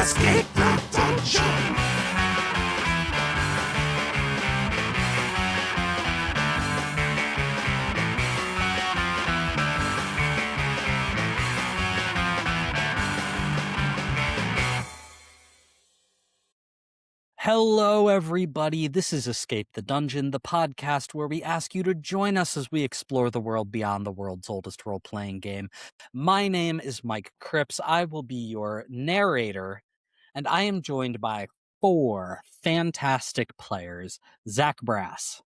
Escape the dungeon! Hello, everybody. This is Escape the Dungeon, the podcast where we ask you to join us as we explore the world beyond the world's oldest role-playing game. My name is Mike Cripps. I will be your narrator, and I am joined by 4 fantastic players. Zach Brass.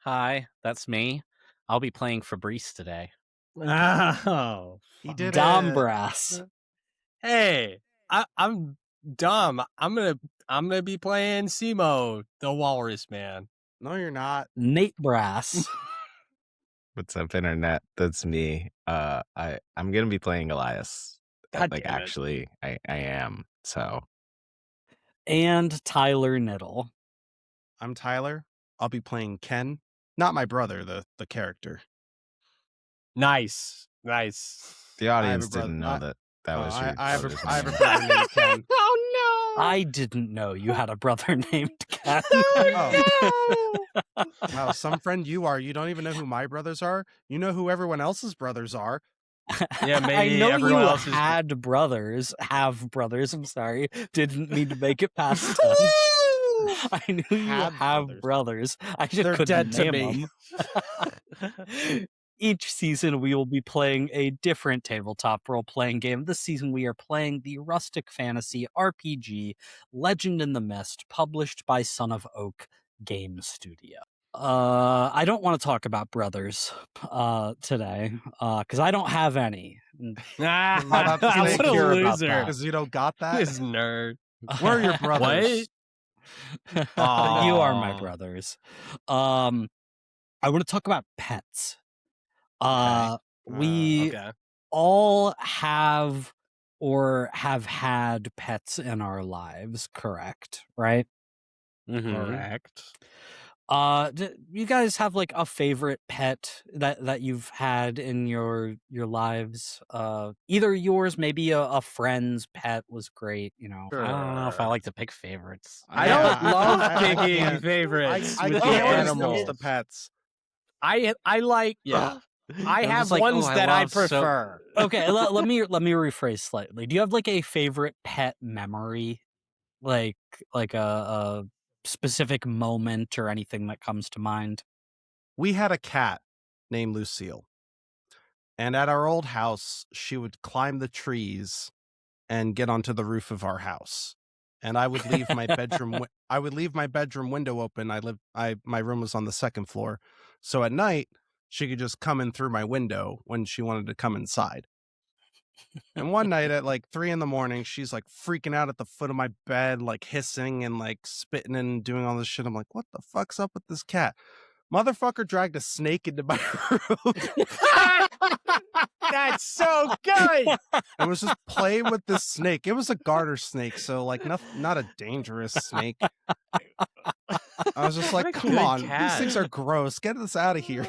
Hi, that's me. I'll be playing Fabrice today. Oh, he did Dom it. Brass. Hey, I'm dumb. I'm gonna be playing Simo, the Walrus Man. No, you're not. Nate Brass. What's up, internet? That's me. I'm gonna be playing Elias. God Like, damn it. actually, I am. So And Tyler Niddle. I'm Tyler. I'll be playing Ken. Not my brother, the character. Nice. the I have a audience brother- didn't know that was your. I have brother's a name. brother named Ken. Oh I didn't know you had a brother named Ken. Wow, some friend you are. You don't even know who my brothers are. You know who everyone else's brothers are. Yeah, I maybe know everyone you else is- have brothers. I'm sorry. Didn't mean to make it past 10. I knew you Had have brothers. I just They're couldn't dead to name them. Each season we will be playing a different tabletop role-playing game. This season we are playing the rustic fantasy RPG Legend in the Mist, published by Son of Oak Game Studio. I don't want to talk about brothers today because I don't have any. I'm about to say, what a insecure about loser. that. Because you don't got that. This nerd. We're your brothers. You are my Aw. brothers. I want to talk about pets. We Okay. all have or have had pets in our lives, correct? Right? Mm-hmm. Correct. Do you guys have like a favorite pet that you've had in your lives? Either yours, maybe a friend's pet was great. You know, I don't know if I like to pick favorites. I Yeah, don't love I picking can't. favorites I with the can't when it animals. comes to pets. I like. Yeah. I I'm have just like, ones oh, I that I love so- prefer. Okay, let me rephrase slightly. Do you have like a favorite pet memory, like a specific moment or anything that comes to mind? We had a cat named Lucille. And at our old house, she would climb the trees and get onto the roof of our house. And I would leave my bedroom window open. My room was on the second floor. So at night, she could just come in through my window when she wanted to come inside. And one night at like 3 a.m, she's like freaking out at the foot of my bed, like hissing and like spitting and doing all this shit. I'm like, what the fuck's up with this cat? Motherfucker dragged a snake into my room. That's so good. and was just playing with this snake. It was a garter snake, so like not a dangerous snake. I was just What like, a come good on, cat. these things are gross. Get this out of here.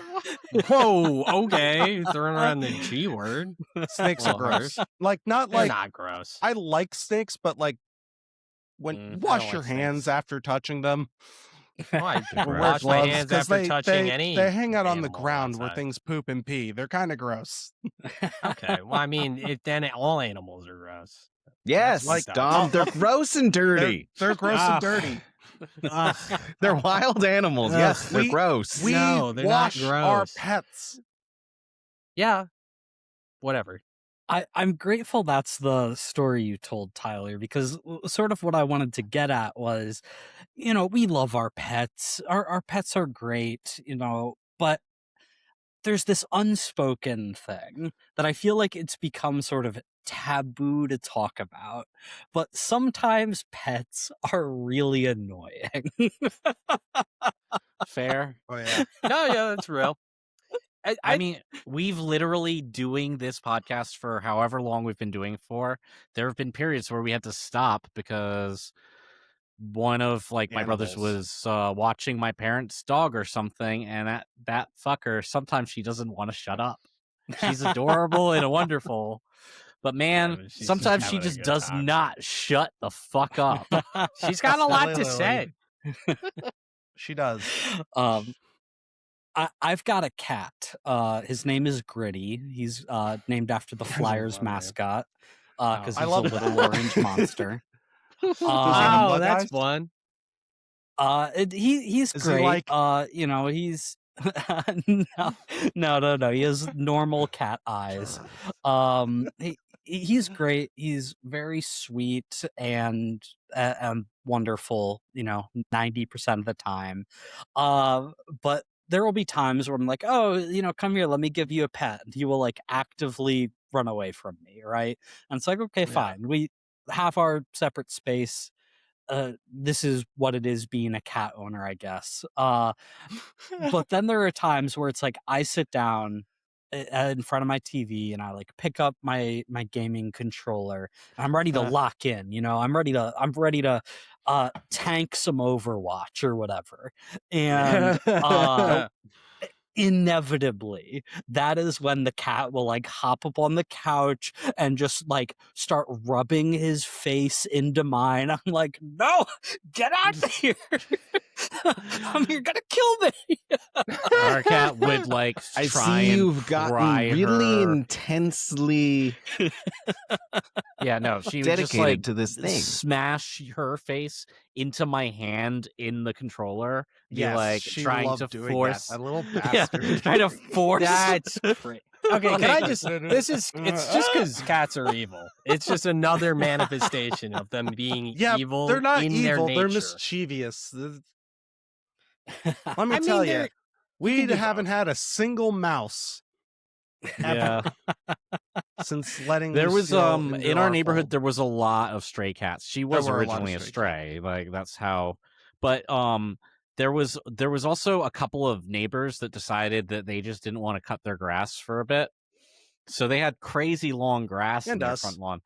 Whoa. Okay. Throwing around the G word. Snakes are Well, gross. Like not They're like not gross. I like snakes, but like when I wash don't your like hands snakes. after touching them. Oh, I Wear wash my gloves, hands 'cause after touching they, any. They hang out on the animal ground where outside. things poop and pee. They're kind of gross. Okay. Well, I mean, then all animals are gross. Yes, like- Dom. They're gross and dirty. They're gross Ah. and dirty. They're wild animals. Ugh. Yes, they're We- gross. We No, they're not wash our gross. pets. Yeah. Whatever. I'm grateful that's the story you told, Tyler, because sort of what I wanted to get at was, you know, we love our pets. Our pets are great, you know, but there's this unspoken thing that I feel like it's become sort of taboo to talk about. But sometimes pets are really annoying. Fair. Oh yeah. No, yeah, that's real. I mean, we've literally doing this podcast for however long we've been doing for. There have been periods where we had to stop because one of like my brothers Animals. was watching my parents' dog or something, and that fucker sometimes she doesn't want to shut up. She's adorable and wonderful, But man, but she's sometimes she having a just good does time. not shut the fuck up. She's got a lot to Silly say. She does. I've got a cat. His name is Gritty. He's named after the That's a Flyers fun name. mascot Oh, because I he's a love little that. orange monster. Does he have Oh, bug that's eyes? fun. He's Is he great. like- He's no. He has normal cat eyes. He's great. He's very sweet and wonderful. 90% of the time. But there will be times where I'm like, oh, come here, let me give you a pet. And he will like actively run away from me, right? And it's like, okay, Yeah. fine. We have our separate space. This is what it is being a cat owner, I guess. But then there are times where it's like I sit down in front of my TV and I like pick up my gaming controller and I'm ready to lock in. I'm ready to tank some Overwatch or whatever, and inevitably that is when the cat will like hop up on the couch and just like start rubbing his face into mine. I'm like, no, get out of here. You're gonna kill me. Our cat would like I try see and you've gotten pry really her. intensely Yeah, no, she would just dedicated like to this thing. smash her face into my hand in the controller. Be Yes, like she trying loved to doing force that little yeah, bastard. trying to force. That's great. Okay, can I just? It's just because cats are evil. It's just another manifestation of them being Yeah, evil. they're not in evil. Their They're nature. mischievous. Let me I mean, tell you, they're- we do haven't both. had a single mouse Yeah, since letting there was Lucille into in our neighborhood fold. there was a lot of stray cats. She was were a lot of originally a stray stray, like that's how. But there was also a couple of neighbors that decided that they just didn't want to cut their grass for a bit. So they had crazy long grass in And their us. front lawn.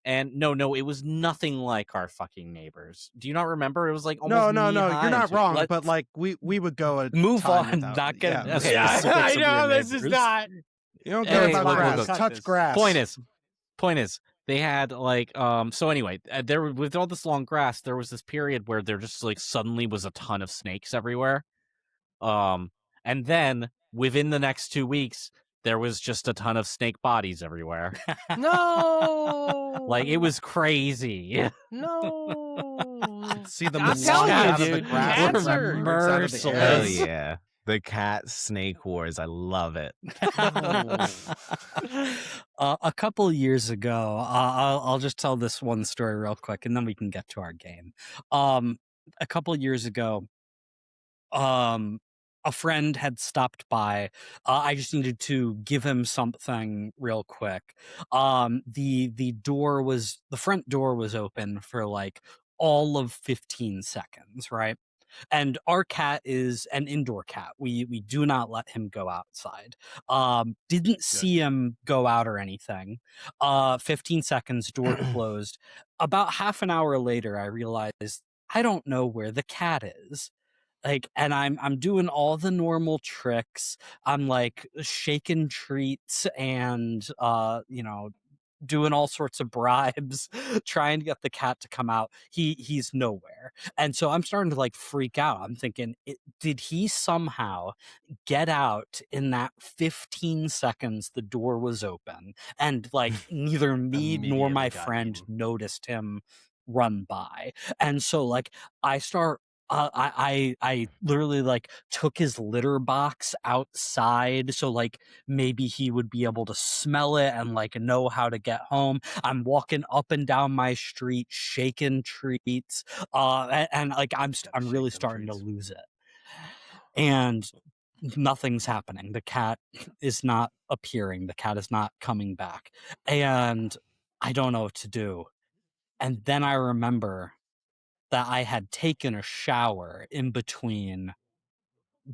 And no, it was nothing like our fucking neighbors. Do you not remember? It was like No, almost no, knee-high you're not and wrong. let's But like we would go a move time on. without- Not get yeah. Okay, Yeah, specifics I of your know this is neighbors. not. You don't Hey, care hey, about look, grass. look, look. Touch grass. Point is they had like so anyway, there with all this long grass, there was this period where there just like suddenly was a ton of snakes everywhere. And then within the next 2 weeks, there was just a ton of snake bodies everywhere. No, Like it was crazy. no. See them I'm launch telling you, out of the dude, grass cats and grab are roots out of the merciless. air. Hell yeah. The cat snake wars. I love it. A couple years ago, I'll just tell this one story real quick, and then we can get to our game. A couple years ago, a friend had stopped by. I just needed to give him something real quick. The front door was open for like all of 15 seconds, right? And our cat is an indoor cat. We do not let him go outside. Didn't see him go out or anything. 15 seconds, door closed. About half an hour later, I realized I don't know where the cat is. Like, and I'm doing all the normal tricks. I'm like shaking treats and doing all sorts of bribes, trying to get the cat to come out. He's nowhere. And so I'm starting to like freak out. I'm thinking, did he somehow get out in that 15 seconds the door was open and like neither me nor my Immediately got friend eaten. noticed him run by? And so like I start I literally like took his litter box outside so like maybe he would be able to smell it and like know how to get home. I'm walking up and down my street shaking treats, and like I'm really shake them starting to treats. lose it, and nothing's happening. The cat is not appearing. The cat is not coming back, and I don't know what to do. And then I remember that I had taken a shower in between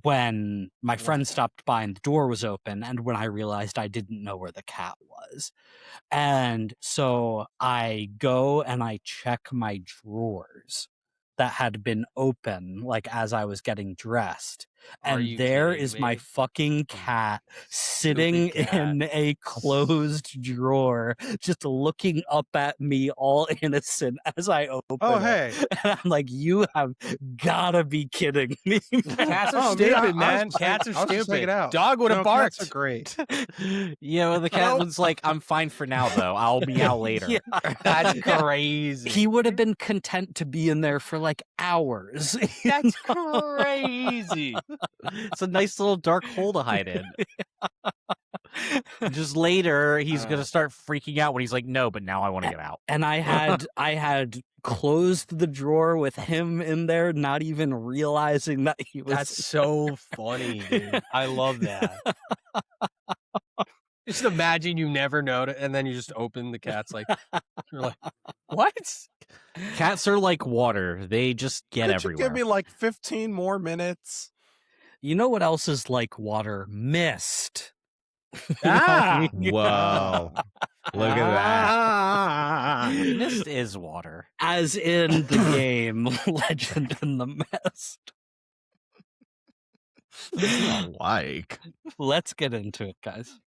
when my friend stopped by and the door was open and when I realized I didn't know where the cat was. And so I go and I check my drawers that had been open like as I was getting dressed. Are and you there kidding is my me? fucking cat sitting cat. in a closed drawer, just looking up at me all innocent as I open Oh, it. hey. And I'm like, you have gotta be kidding me. Cats are Oh, stupid, I was man. just Cats are I was just hanging stupid. out. Dog would have No, cats are barked. great. Yeah, well, the cat was like, "I'm fine for now, though. I'll meow later." Yeah. That's crazy. He would have been content to be in there for like hours. That's crazy. It's a nice little dark hole to hide in. Just later, he's gonna start freaking out when he's like, "No, but now I want to get out." And I had closed the drawer with him in there, not even realizing that he was. That's so funny, dude. I love that. Just imagine you never notice, and then you just open the cat's like, you're like, what? Cats are like water; they just get Could everywhere. you give me like 15 more minutes? You know what else is like water? Mist. Ah! Whoa. Look at that. Mist is water. As in the game Legend in the Mist. It's not like. Let's get into it, guys.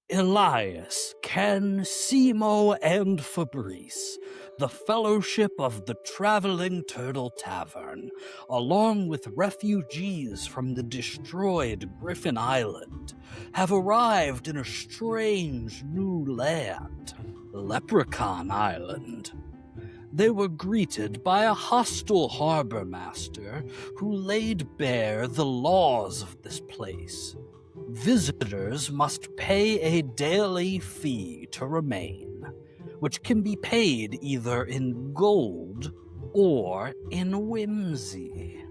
Elias, Ken, Simo, and Fabrice, the Fellowship of the Traveling Turtle Tavern, along with refugees from the destroyed Griffin Island, have arrived in a strange new land, Leprechaun Island. They were greeted by a hostile harbor master who laid bare the laws of this place. Visitors must pay a daily fee to remain, which can be paid either in gold or in whimsy.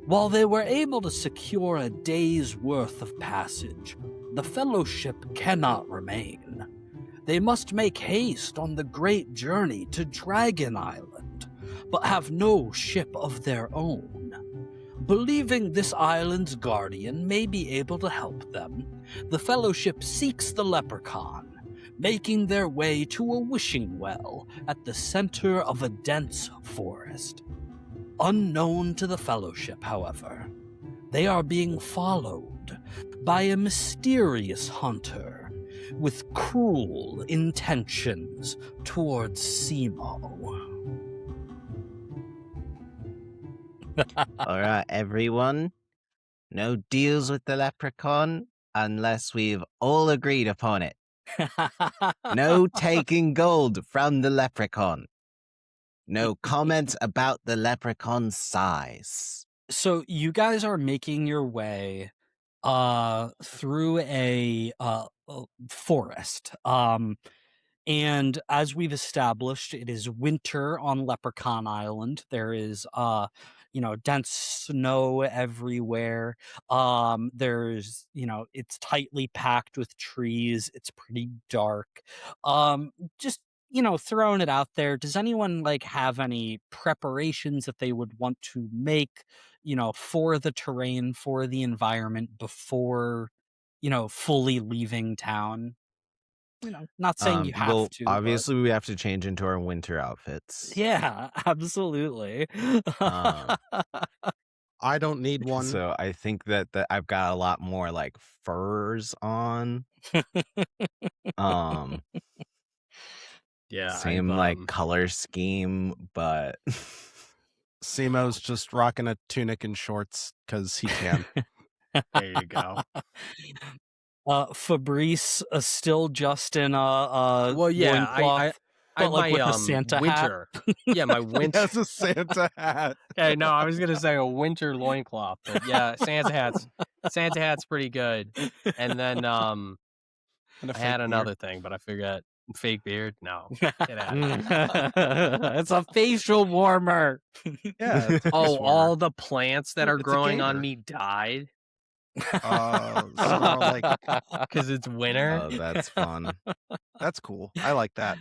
While they were able to secure a day's worth of passage, the Fellowship cannot remain. They must make haste on the great journey to Dragon Island, but have no ship of their own. Believing this island's guardian may be able to help them, the Fellowship seeks the leprechaun, making their way to a wishing well at the center of a dense forest. Unknown to the Fellowship, however, they are being followed by a mysterious hunter with cruel intentions towards Simo. All right, everyone. No deals with the leprechaun unless we've all agreed upon it. No taking gold from the leprechaun. No comments about the leprechaun's size. So you guys are making your way through a forest. And as we've established, it is winter on Leprechaun Island. There is dense snow everywhere. There's it's tightly packed with trees. It's pretty dark. Just throwing it out there, does anyone have any preparations that they would want to make, for the terrain, for the environment before, fully leaving town? Not saying you have well, to. but- obviously we have to change into our winter outfits. Yeah, absolutely. I don't need one. So I think that I've got a lot more like furs on. Yeah. Same like color scheme, but Simo's just rocking a tunic and shorts because he can. There you go. Fabrice still just in a Well, yeah, loincloth, I but like my with a Santa hat. winter. Yeah, my He winter. has a Santa hat. Okay, no, I was gonna say a winter loincloth, but yeah, Santa hat's pretty good. And then And a I fake had beard. another thing, but I forgot. Fake beard? No. Get out of here. It's a facial warmer. Yeah. it's a Oh, face all warmer. the plants that are It's a growing on gator. me died So more like because it's winter. oh, that's fun. that's cool. I like that.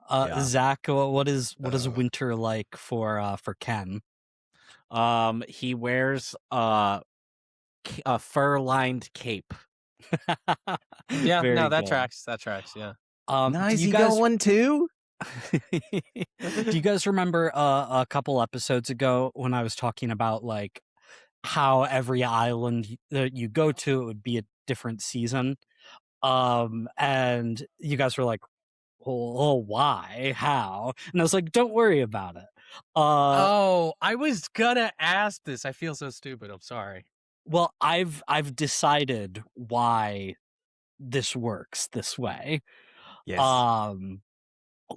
Yeah. Zach, what is Uh. winter like for Ken? He wears a fur-lined cape. Yeah, Very no, that good. tracks. That tracks. Yeah. Nice, do you you guys got one too? do you guys remember a couple episodes ago when I was talking about how every island that you go to, it would be a different season. And you guys were like, oh, why? How? And I was like, don't worry about it. Oh, I was gonna ask this. I feel so stupid. I'm sorry. Well, I've decided why this works this way. Yes.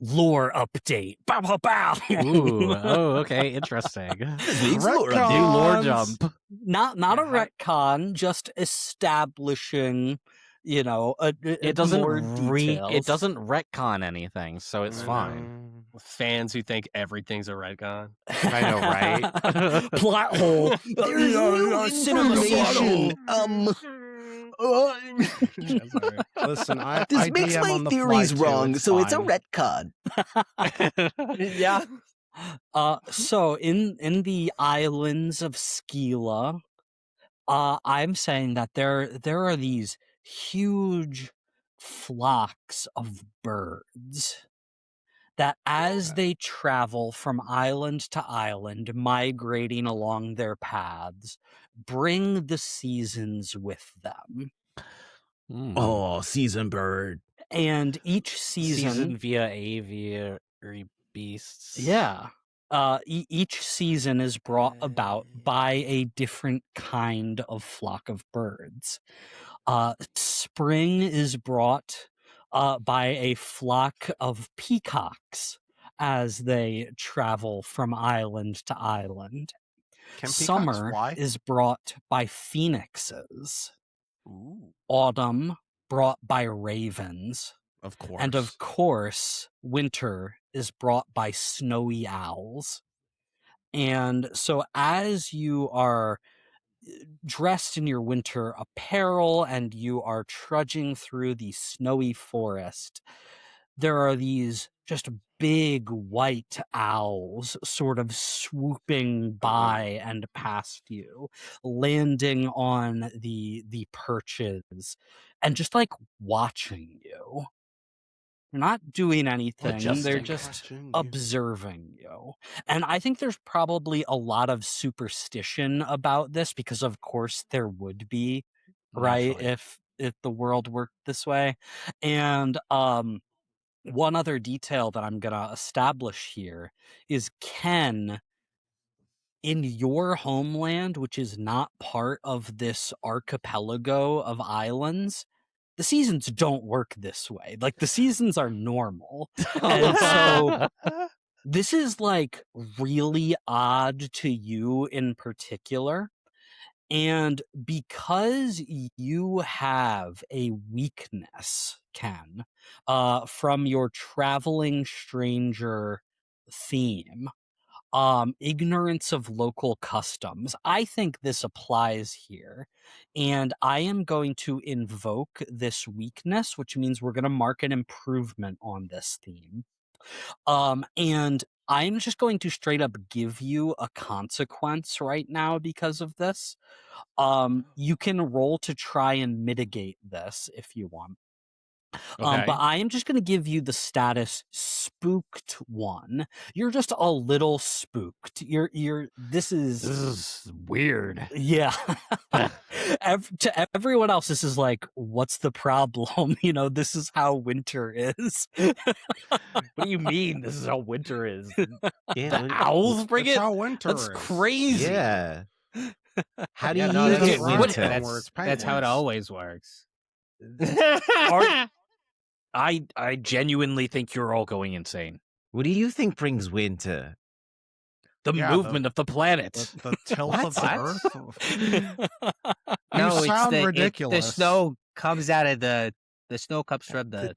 Lore update. Bow bow bow. Ooh, oh, okay, interesting. Retcons. New lore jump. Not Yeah, a retcon, just establishing, It doesn't more it details. doesn't retcon anything, so it's fine. Fans who think everything's a retcon. I know, right? Plot hole. There's new information. Yeah, sorry. Listen, I This I makes DM my on the theories fly, too. wrong, so it's a fine. retcon. Yeah. So in the islands of Skila, I'm saying that there are these huge flocks of birds that as they travel from island to island, migrating along their paths, bring the seasons with them. Oh, season bird. And each Season via aviary beasts. yeah. Each season is brought about by a different kind of flock of birds. Spring is brought by a flock of peacocks as they travel from island to island. Can peacocks Summer fly? is brought by phoenixes. Autumn brought by ravens. Of course. And of course, winter is brought by snowy owls. And so as you are dressed in your winter apparel and you are trudging through the snowy forest, there are these just big white owls sort of swooping by and past you, landing on the perches and just like watching you. They're not doing anything. They're Adjusting. just Watching you. observing you. And I think there's probably a lot of superstition about this because of course there would be, right? Naturally. If the world worked this way. And one other detail that I'm gonna establish here is Ken, in your homeland, which is not part of this archipelago of islands, the seasons don't work this way. Like the seasons are normal. And so this is like really odd to you in particular. And because you have a weakness, Ken, from your traveling stranger theme, ignorance of local customs, I think this applies here. And I am going to invoke this weakness, which means we're going to mark an improvement on this theme. And I'm just going to straight up give you a consequence right now because of this. You can roll to try and mitigate this if you want. Okay. But I am just going to give you the status spooked 1. You're just a little spooked. This is weird. yeah. To everyone else, this is like, what's the problem? This is how winter is. What do you mean? This is how winter is. Yeah. The owls bring That's it? how winter That's is. crazy. Yeah. How do Yeah, you no, that's get right. winter? That's how it always works. I genuinely think you're all going insane. What do you think brings winter? The Yeah, movement of the planet. The tilt of the What? earth. No, You it's sound the ridiculous. snow comes out of the snow comes from the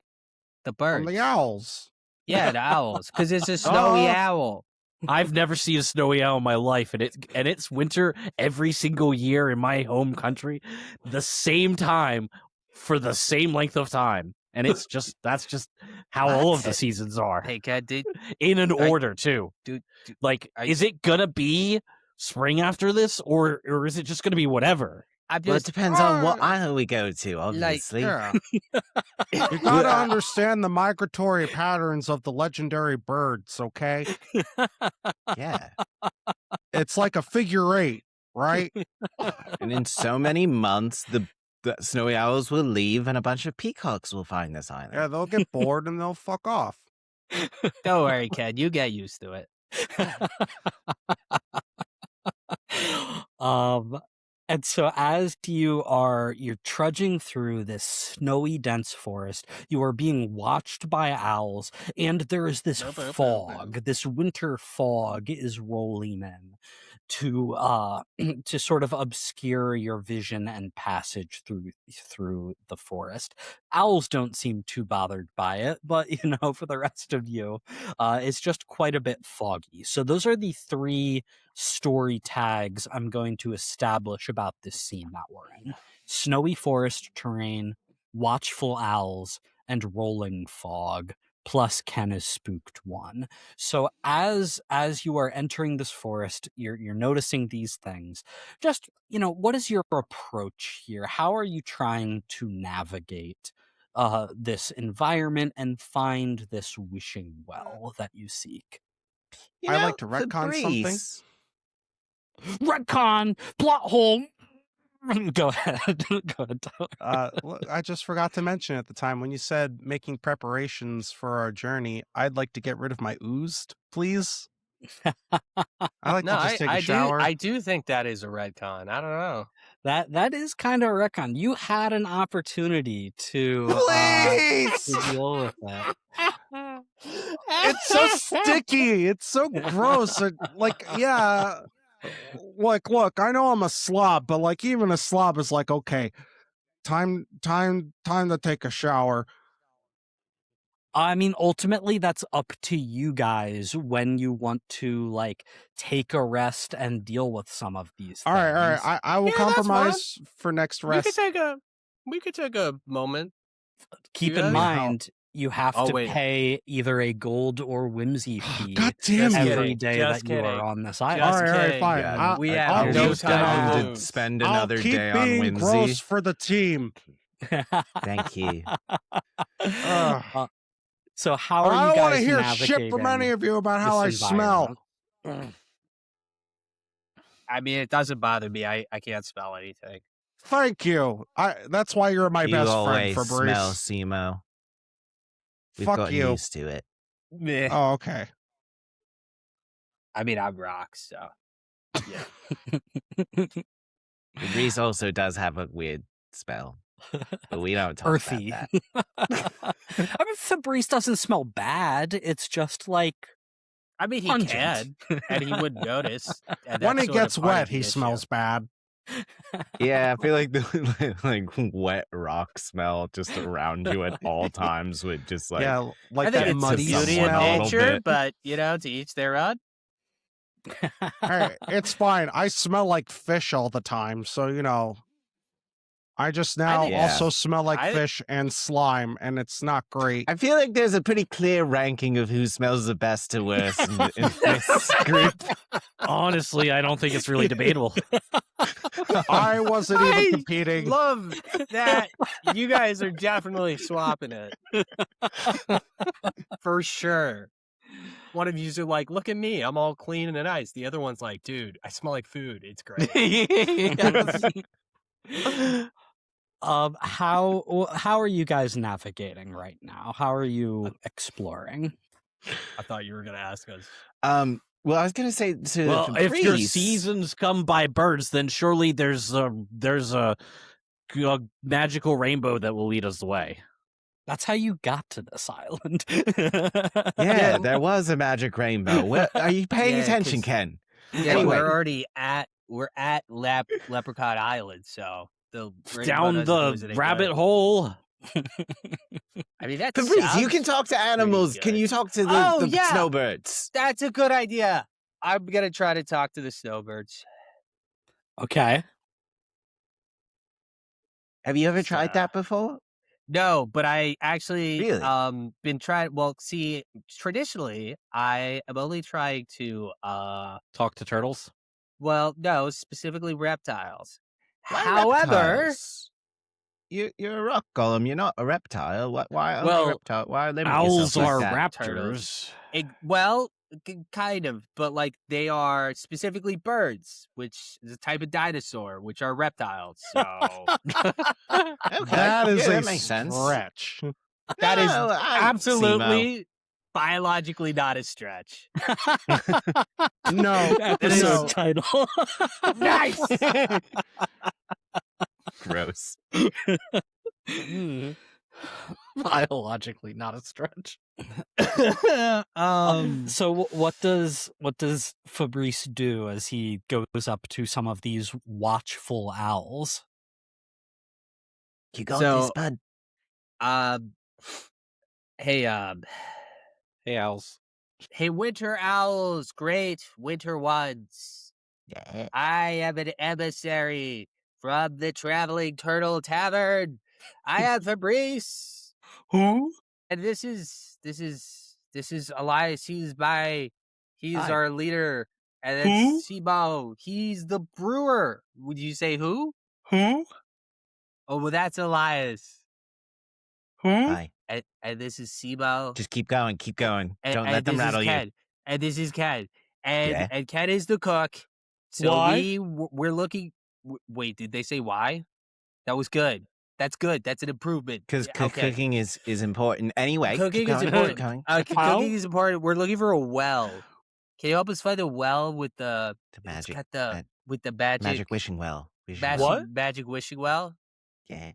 birds. From the owls. Yeah, the owls, because it's a snowy Oh. owl. I've never seen a snowy owl in my life, and it's winter every single year in my home country, the same time for the same length of time, and that's just how all of the seasons are Hey, Cat, in an order too. Like, I- is it gonna be spring after this, or is it just gonna be whatever? I'm Well, it just depends on what island we go to, obviously. Yeah. You gotta understand the migratory patterns of the legendary birds, okay? Yeah. It's like a figure 8. right? And in so many months, the snowy owls will leave and a bunch of peacocks will find this island. Yeah, they'll get bored and they'll fuck off. Don't worry, Ken. You get used to it. um and so as you're trudging through this snowy dense forest, you are being watched by owls, and there is this fog, this winter fog is rolling in to to sort of obscure your vision and passage through the forest. Owls don't seem too bothered by it, but for the rest of you, it's just quite a bit foggy. So those are the three story tags I'm going to establish about this scene that we're in: snowy forest terrain, watchful owls, and rolling fog, plus Ken is spooked one. So as you are entering this forest, you're noticing these things. Just, what is your approach here? How are you trying to navigate this environment and find this wishing well that you seek? I like to retcon something. Fabrice, Retcon, plot hole. Go ahead. Go ahead. Look, I just forgot to mention at the time when you said making preparations for our journey, I'd like to get rid of my oozed, please. I like to just take a shower. I do think that is a retcon. I don't know. That is kind of a retcon. You had an opportunity to deal with that. It's so sticky. It's so gross. Yeah. Look, I know I'm a slob, but even a slob is okay, time to take a shower. I mean, ultimately, that's up to you guys when you want to take a rest and deal with some of these things. All right. I will compromise for next rest. We could take a moment. Keep in mind, you have to pay either a gold or whimsy fee God damn every day that you are on this island. All right, fine. Yeah, We I'll have keep no time to lose. spend I'll another keep day being on whimsy. gross for the team. Thank you. So how are I you don't want guys to hear navigating shit from any of you about how I this smell. environment? I mean, it doesn't bother me. I can't smell anything. Thank you. That's why you're my You best friend, always Fabrice. smell, Simo. We've Fuck gotten you. used to it. Meh. Oh, okay. I mean, I'm rocks, so yeah. Fabrice also does have a weird spell, but we don't talk Earthy. about I mean, Fabrice doesn't smell bad. It's just I mean, he pungent. can, and he would notice. And When that's he sort of gets part of wet, the he issue. smells bad. that. Yeah, I feel like the wet rock smell just around you at all times would just Yeah, I like think that it's the muddy beauty someone of a little smell. nature, bit. but to each their own. Hey, it's fine. I smell like fish all the time, so I just now think- also smell like I- fish and slime, and it's not great. I feel like there's a pretty clear ranking of who smells the best to worst in this group. Honestly, I don't think it's really debatable. I wasn't even I competing. love that you guys are definitely swapping it for sure. One of you's are like, look at me, I'm all clean and nice. The other one's like, dude, I smell like food. It's great. How are you guys navigating right now? How are you exploring? I thought you were gonna ask us. Well, I was gonna say to Well, if your Fabrice- seasons come by birds, then surely there's a magical rainbow that will lead us the way. That's how you got to this island. Yeah, there was a magic rainbow. Are you paying Yeah, attention, 'cause- Ken? Yeah, Anyway. we're already at Leprechaun Island, so the rainbow Down doesn't do us the any rabbit good. hole. I mean, that's Fabrice, you can talk to animals. Can good. you talk to Oh, the yeah. snowbirds? That's a good idea. I'm gonna try to talk to the snowbirds. Okay. Have you ever tried that before? No, but I actually Really? been trying. Well, see, traditionally, I am only trying to Talk to turtles. well, no, specifically reptiles. Why However, reptiles? You're a rock golem. You're not a reptile. Why only Well, reptile? Why limit Owls yourself like are that? raptors. well, kind of, but like they are specifically birds, which is a type of dinosaur, which are reptiles. So Okay. That is yeah, a that makes sense. stretch. that is No, absolutely biologically not a stretch. No, Episode no. title. Nice. Gross. Biologically, not a stretch. So what does Fabrice do as he goes up to some of these watchful owls? You got So- this, bud. Hey, Hey, owls. hey, winter owls, great winter ones. Yeah. I am an emissary from the Traveling Turtle Tavern. I am Fabrice, Who? and this is Elias. He's Hi. our leader, and Who? that's Sibo. He's the brewer. Would you say who? Who? Oh, well, that's Elias, Who? Hi. and this is Sibo. Just keep going. Keep going. And, Don't and let them this is rattle you. Ken. And this is Ken. And Yeah. and Ken is the cook. So Why? we're looking. Wait, did they say why? That was good. That's good. That's an improvement. Because Yeah, okay. cooking is important. Anyway, Cooking keep is going, important. Keep going. How? Cooking is important. We're looking for a well. Can you help us find a well with the The it's magic. got the with the Magic wishing well. magic wishing well? Yeah.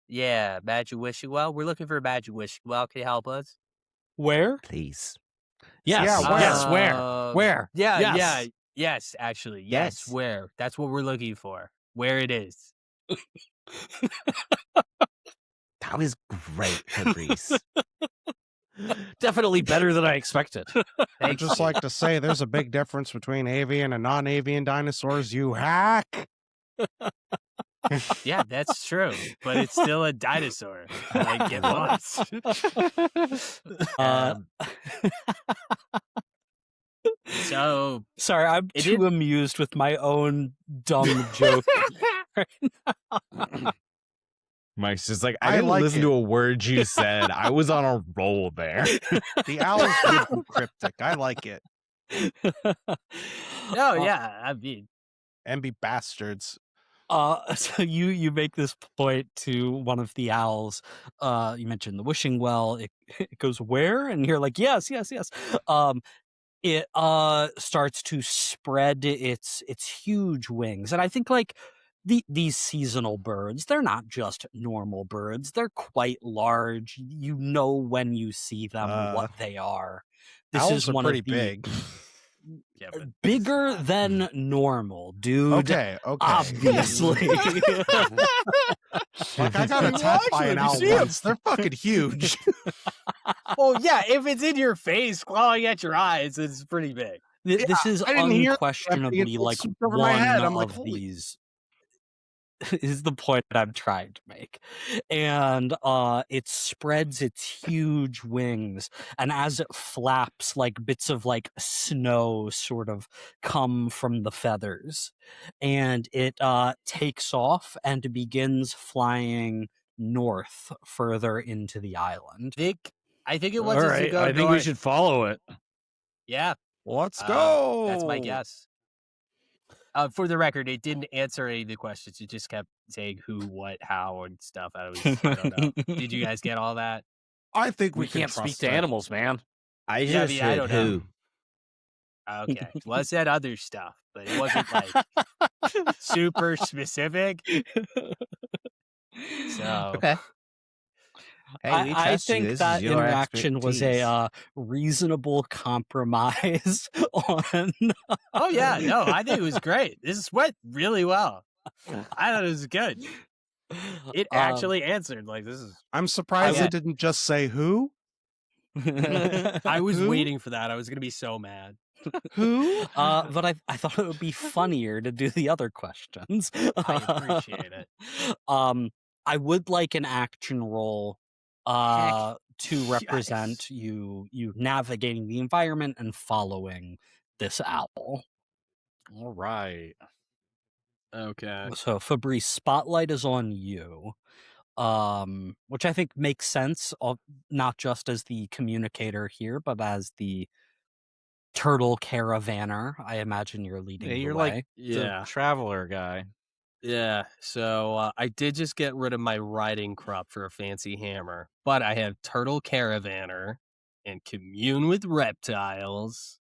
Yeah, magic wishing well. We're looking for a magic wishing well. Can you help us? Where? Please. Yes. Yeah, where? Yes. Where? Um, Where? Yeah, Yes. yeah, yes, actually. Yes, Yes. where? That's what we're looking for. Where it is. That was great, Fabrice. Definitely better than I expected. I'd Thank just you. like to say there's a big difference between avian and non-avian dinosaurs, you hack. Yeah, that's true. But it's still a dinosaur. Like, get lost. Um, so Sorry, I'm It too did- amused with my own dumb joke. Mike's just like, I I didn't like listen it. to a word you said. I was on a roll there. The owls would be cryptic. I like it. no, yeah, I mean, And be bastards. So you make this point to one of the owls. You mentioned the wishing well. It goes where, and you're like, yes. It starts to spread its huge wings, and I think like these seasonal birds, they're not just normal birds. They're quite large. You know when you see them what they are. This Owls is are one pretty of the big. yeah, but bigger than normal, dude. Okay. Obviously. Like I got Well, attacked by actually, an if you owl see 'em- once. They're fucking huge. well, yeah, if it's in your face, clawing at your eyes, it's pretty big. This is I didn't hear that unquestionably until it like swooped over my one head. I'm like, of holy- these is the point that I'm trying to make. And it spreads its huge wings, and as it flaps, like bits of like snow sort of come from the feathers, and it takes off and begins flying north further into the island. I think it All wants us to right. go I think we north. should follow it. Yeah, Let's go. that's my guess. For the record, it didn't answer any of the questions. It just kept saying who, what, how, and stuff. I don't know. Did you guys get all that? I think We can can't speak trust to it. animals, man. I Yeah, I just mean, I heard don't know. who. Okay. Well, it said other stuff, but it wasn't like super specific. So Okay. Hey, we I trust you. think This that is your interaction was expertise. a reasonable compromise on. oh yeah, no, I think it was great. This went really well. I thought it was good. It actually answered. Like this is. I'm surprised I- it didn't just say who. I was Who? waiting for that. I was gonna be so mad. Who? But I thought it would be funnier to do the other questions. I appreciate it. I would like an action roll Heck, to represent you navigating the environment and following this owl. All right. Okay. So Fabrice, spotlight is on you. Which I think makes sense, not just as the communicator here, but as the turtle caravaner. I imagine you're leading Yeah, the you're way. like Yeah. the traveler guy. Yeah, so I did just get rid of my riding crop for a fancy hammer, but I have Turtle Caravaner and Commune with Reptiles.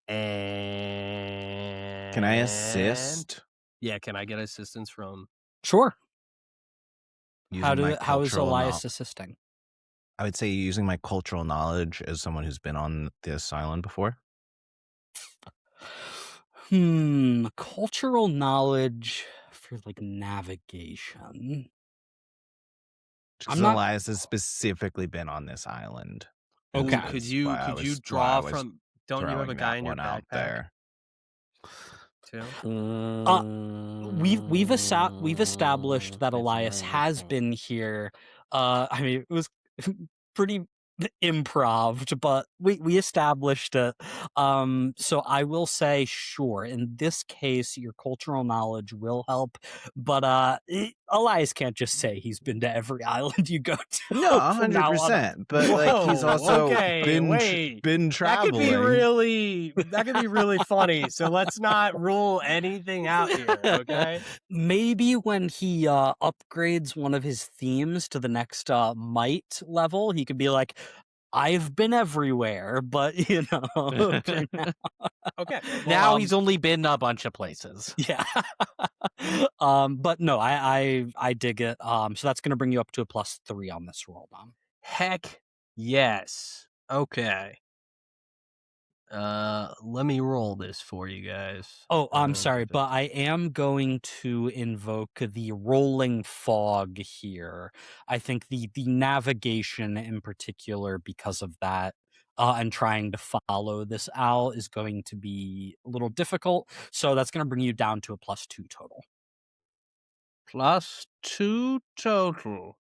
And Can I assist? Yeah, can I get assistance from? Sure. Using my How is cultural Elias assisting? I would say using my cultural knowledge as someone who's been on this island before. Cultural knowledge for like navigation. Because Elias has specifically been on this island. Okay. Could you draw from? Don't you have a guy in your backpack there? too? We've established that Elias has been here. I mean, it was pretty improv, but we established it. So I will say, sure. In this case, your cultural knowledge will help, but Elias can't just say he's been to every island you go to. No, from now on. 100%. But like he's Whoa, also okay, wait. been That traveling. could be really funny. So let's not rule anything out here, okay? Maybe when he upgrades one of his themes to the next might level, he could be like, I've been everywhere, but you know, for now. Okay. Now Well, he's only been a bunch of places. Yeah. But no, I dig it. So that's gonna bring you up to a +3 on this roll, Dom. heck yes. Okay. Let me roll this for you guys. Oh, I'm sorry, but I am going to invoke the rolling fog here. I think the navigation in particular, because of that, and trying to follow this owl is going to be a little difficult. So that's going to bring you down to a +2 total. +2 total.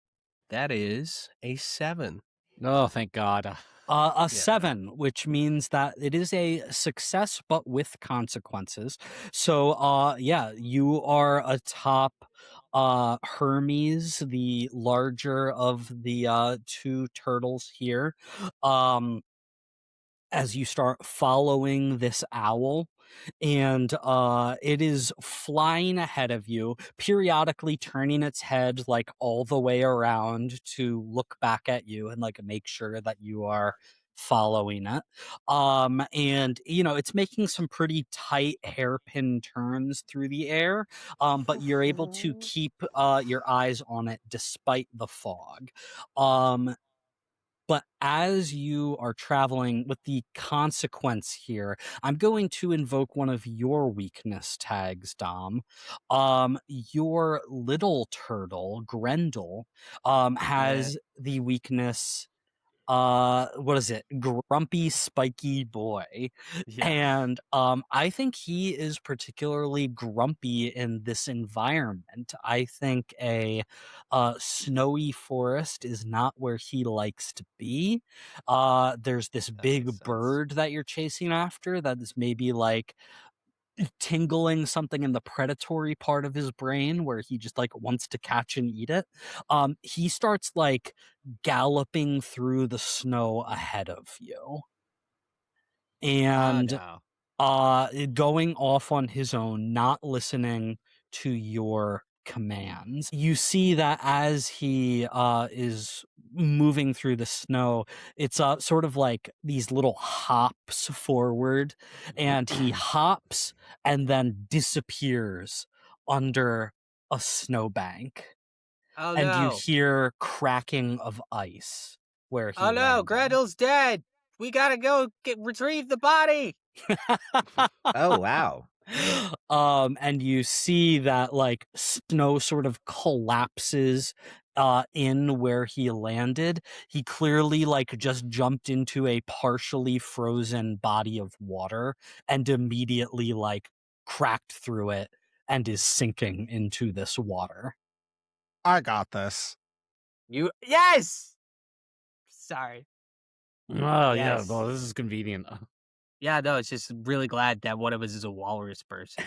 That is a 7. Oh, thank God. A 7, which means that it is a success, but with consequences. So, yeah, you are atop Hermes, the larger of the two turtles here. As you start following this owl, and it is flying ahead of you, periodically turning its head like all the way around to look back at you and like make sure that you are following it. And you know, it's making some pretty tight hairpin turns through the air, but you're able to keep your eyes on it despite the fog. But as you are traveling with the consequence here, I'm going to invoke one of your weakness tags, Dom. Your little turtle, Grendel, has the weakness, what is it? Grumpy, spiky boy. Yeah. And I think he is particularly grumpy in this environment. I think a snowy forest is not where he likes to be. There's this That makes big sense. bird that you're chasing after that is maybe like tingling something in the predatory part of his brain where he just like wants to catch and eat it. He starts like galloping through the snow ahead of you. And no. going off on his own, not listening to your commands. You see that as he is moving through the snow, it's sort of like these little hops forward, and he hops and then disappears under a snowbank. Oh And you no. hear cracking of ice where he Oh no, landed. Grendel's dead. We gotta go retrieve the body. Oh wow. And you see that like snow sort of collapses in where he landed. He clearly like just jumped into a partially frozen body of water and immediately like cracked through it and is sinking into this water. I got this. Yes. Sorry. Oh, yeah. Yes. Well, this is convenient. Yeah, no, it's just really glad that one of us is a walrus person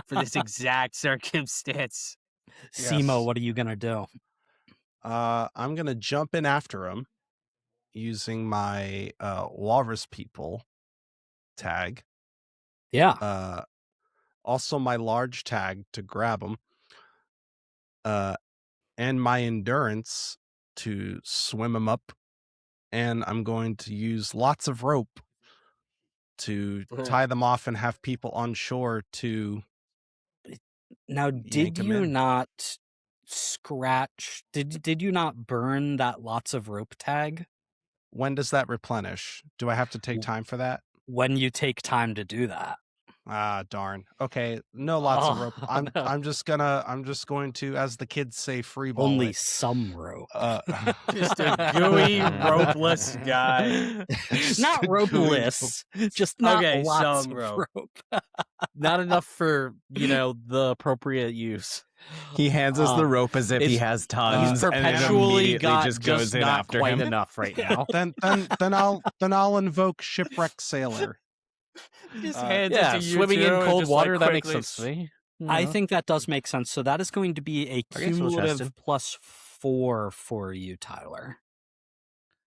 for this exact circumstance. Simo, Yes. what are you gonna do? I'm gonna jump in after him using my walrus people tag. Yeah. Also my large tag to grab them. And my endurance to swim them up. And I'm going to use lots of rope to tie them off and have people on shore to Now, yank did 'em you in. not scratch? Did you not burn that lots of rope tag? When does that replenish? Do I have to take time for that? When you take time to do that. Ah, darn. Okay, no lots of rope. Oh, no. I'm just going to, as the kids say, free ball Only it. some rope. Just a gooey, ropeless guy. Not ropeless, just not Okay, lots some of rope. rope. Not enough for, the appropriate use. He hands us the rope as if he it's- has He's tons, and it perpetually immediately got just goes in not after quite him. enough right now. then I'll invoke shipwreck sailor. Just hands it Yeah, to you swimming two in and cold just, like, water, that makes quickly sense to me. I think that does make sense. So that is going to be a I guess we'll trust cumulative him. +4 for you, Tyler.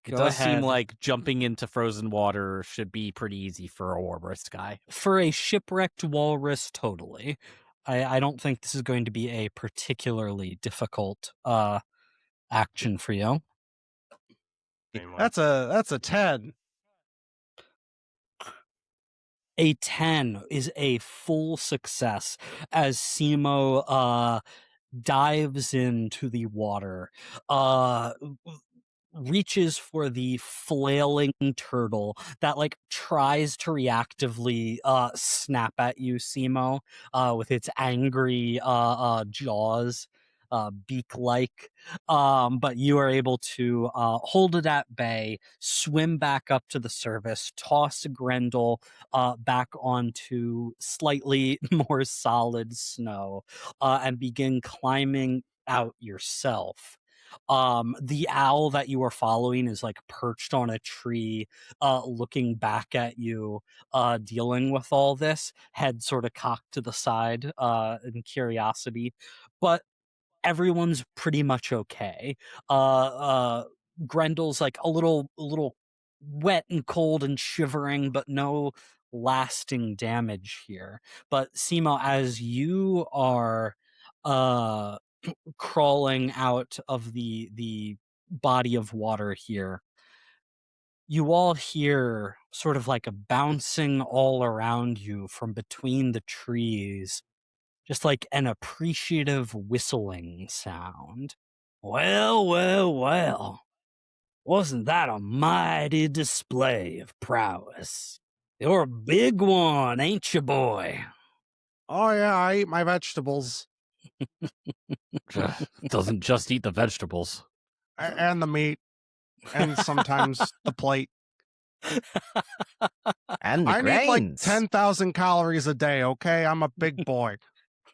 It Go does seem ahead. like jumping into frozen water should be pretty easy for a walrus guy. For a shipwrecked walrus, totally. I don't think this is going to be a particularly difficult action for you. That's a 10. A 10 is a full success as Simo dives into the water, reaches for the flailing turtle that like tries to reactively snap at you, Simo, with its angry jaws, beak like, but you are able to hold it at bay, swim back up to the surface, toss Grendel back onto slightly more solid snow, and begin climbing out yourself. The owl that you are following is like perched on a tree, looking back at you, dealing with all this, head sort of cocked to the side, in curiosity. But everyone's pretty much okay. Grendel's like a little wet and cold and shivering, but no lasting damage here. But Simo, as you are crawling out of the body of water here, you all hear sort of like a bouncing all around you from between the trees, just like an appreciative whistling sound. Well, well, well. Wasn't that a mighty display of prowess? You're a big one, ain't you, boy? Oh yeah, I eat my vegetables Doesn't just eat the vegetables. and the meat and sometimes the plate. And the I need like grains. 10,000 calories a day, okay? I'm a big boy.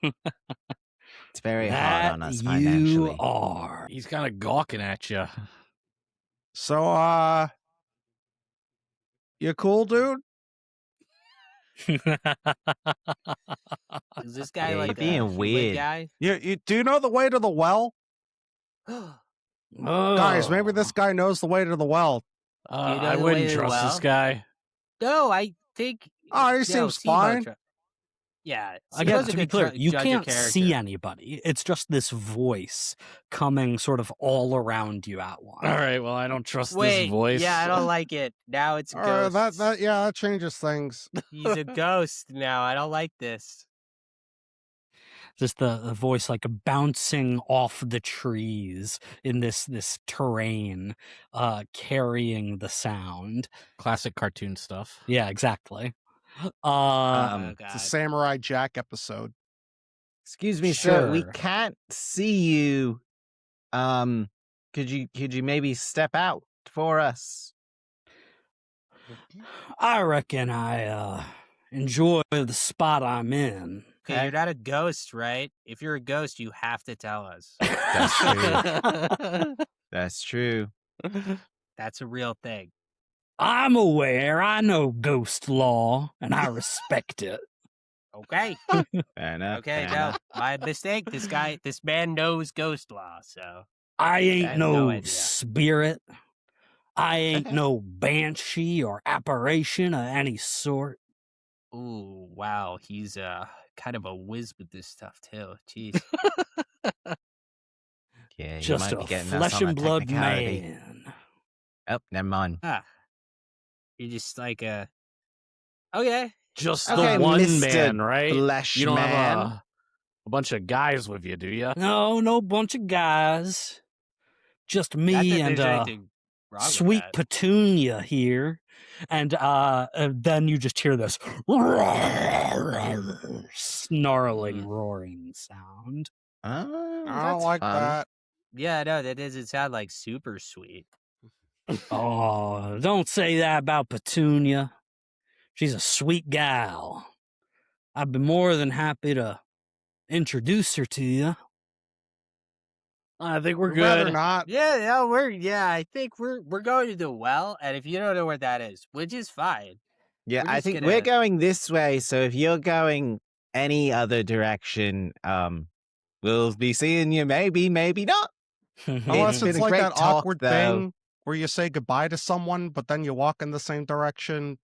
It's very hard That on us you financially. are. He's kind of gawking at you. So you cool, dude? Is this guy Yeah, like you're being a human weird. guy? You do you know the way to the well? Guys, maybe this guy knows the way to the well. Do you know I the way wouldn't to the trust this well? guy. No, I think. Oh, he no, seems Simo fine. Yeah, Again, Simo's a to be good clear, you judge of can't character. see anybody. It's just this voice coming sort of all around you at once. All right, well, I don't trust Wait, this voice. yeah, I don't like it. Now it's a ghost. That changes things. He's a ghost now. I don't like this. Just the voice like bouncing off the trees in this terrain, carrying the sound. Classic cartoon stuff. Yeah, exactly. Oh, It's a God. Samurai Jack episode. Excuse me, sir. We Sure. can't see you. Could you maybe step out for us? I reckon I enjoy the spot I'm in. Okay, you're not a ghost, right? If you're a ghost, you have to tell us. That's true. That's true. That's a real thing. I'm aware. I know ghost law, and I respect it. Okay. Fair enough. Okay, fair no, enough. my mistake. This man knows ghost law, so I I ain't had no no idea. spirit. I ain't no banshee or apparition of any sort. Ooh, wow. He's kind of a whiz with this stuff too. Jeez. Yeah, he Just might a be getting us flesh on a and blood technicality. man. Oh, never mind. You're just like okay. Just Okay, the one Mr. man, right? Flesh You don't Man. have a bunch of guys with you, do you? No bunch of guys. Just Not me that and there's anything wrong with sweet that. Petunia here. And then you just hear this snarling, roaring sound. Oh, I don't that's like fun. that. Yeah, no, that doesn't sound like super sweet. Oh, don't say that about Petunia. She's a sweet gal. I'd be more than happy to introduce her to you. I think we're We'd rather good. not. I think we're going to do well, and if you don't know where that is, which is fine. Yeah, We're I just think gonna- we're going this way. So if you're going any other direction, we'll be seeing you. Maybe not. Unless been it's a like great that talk, awkward though. thing where you say goodbye to someone, but then you walk in the same direction.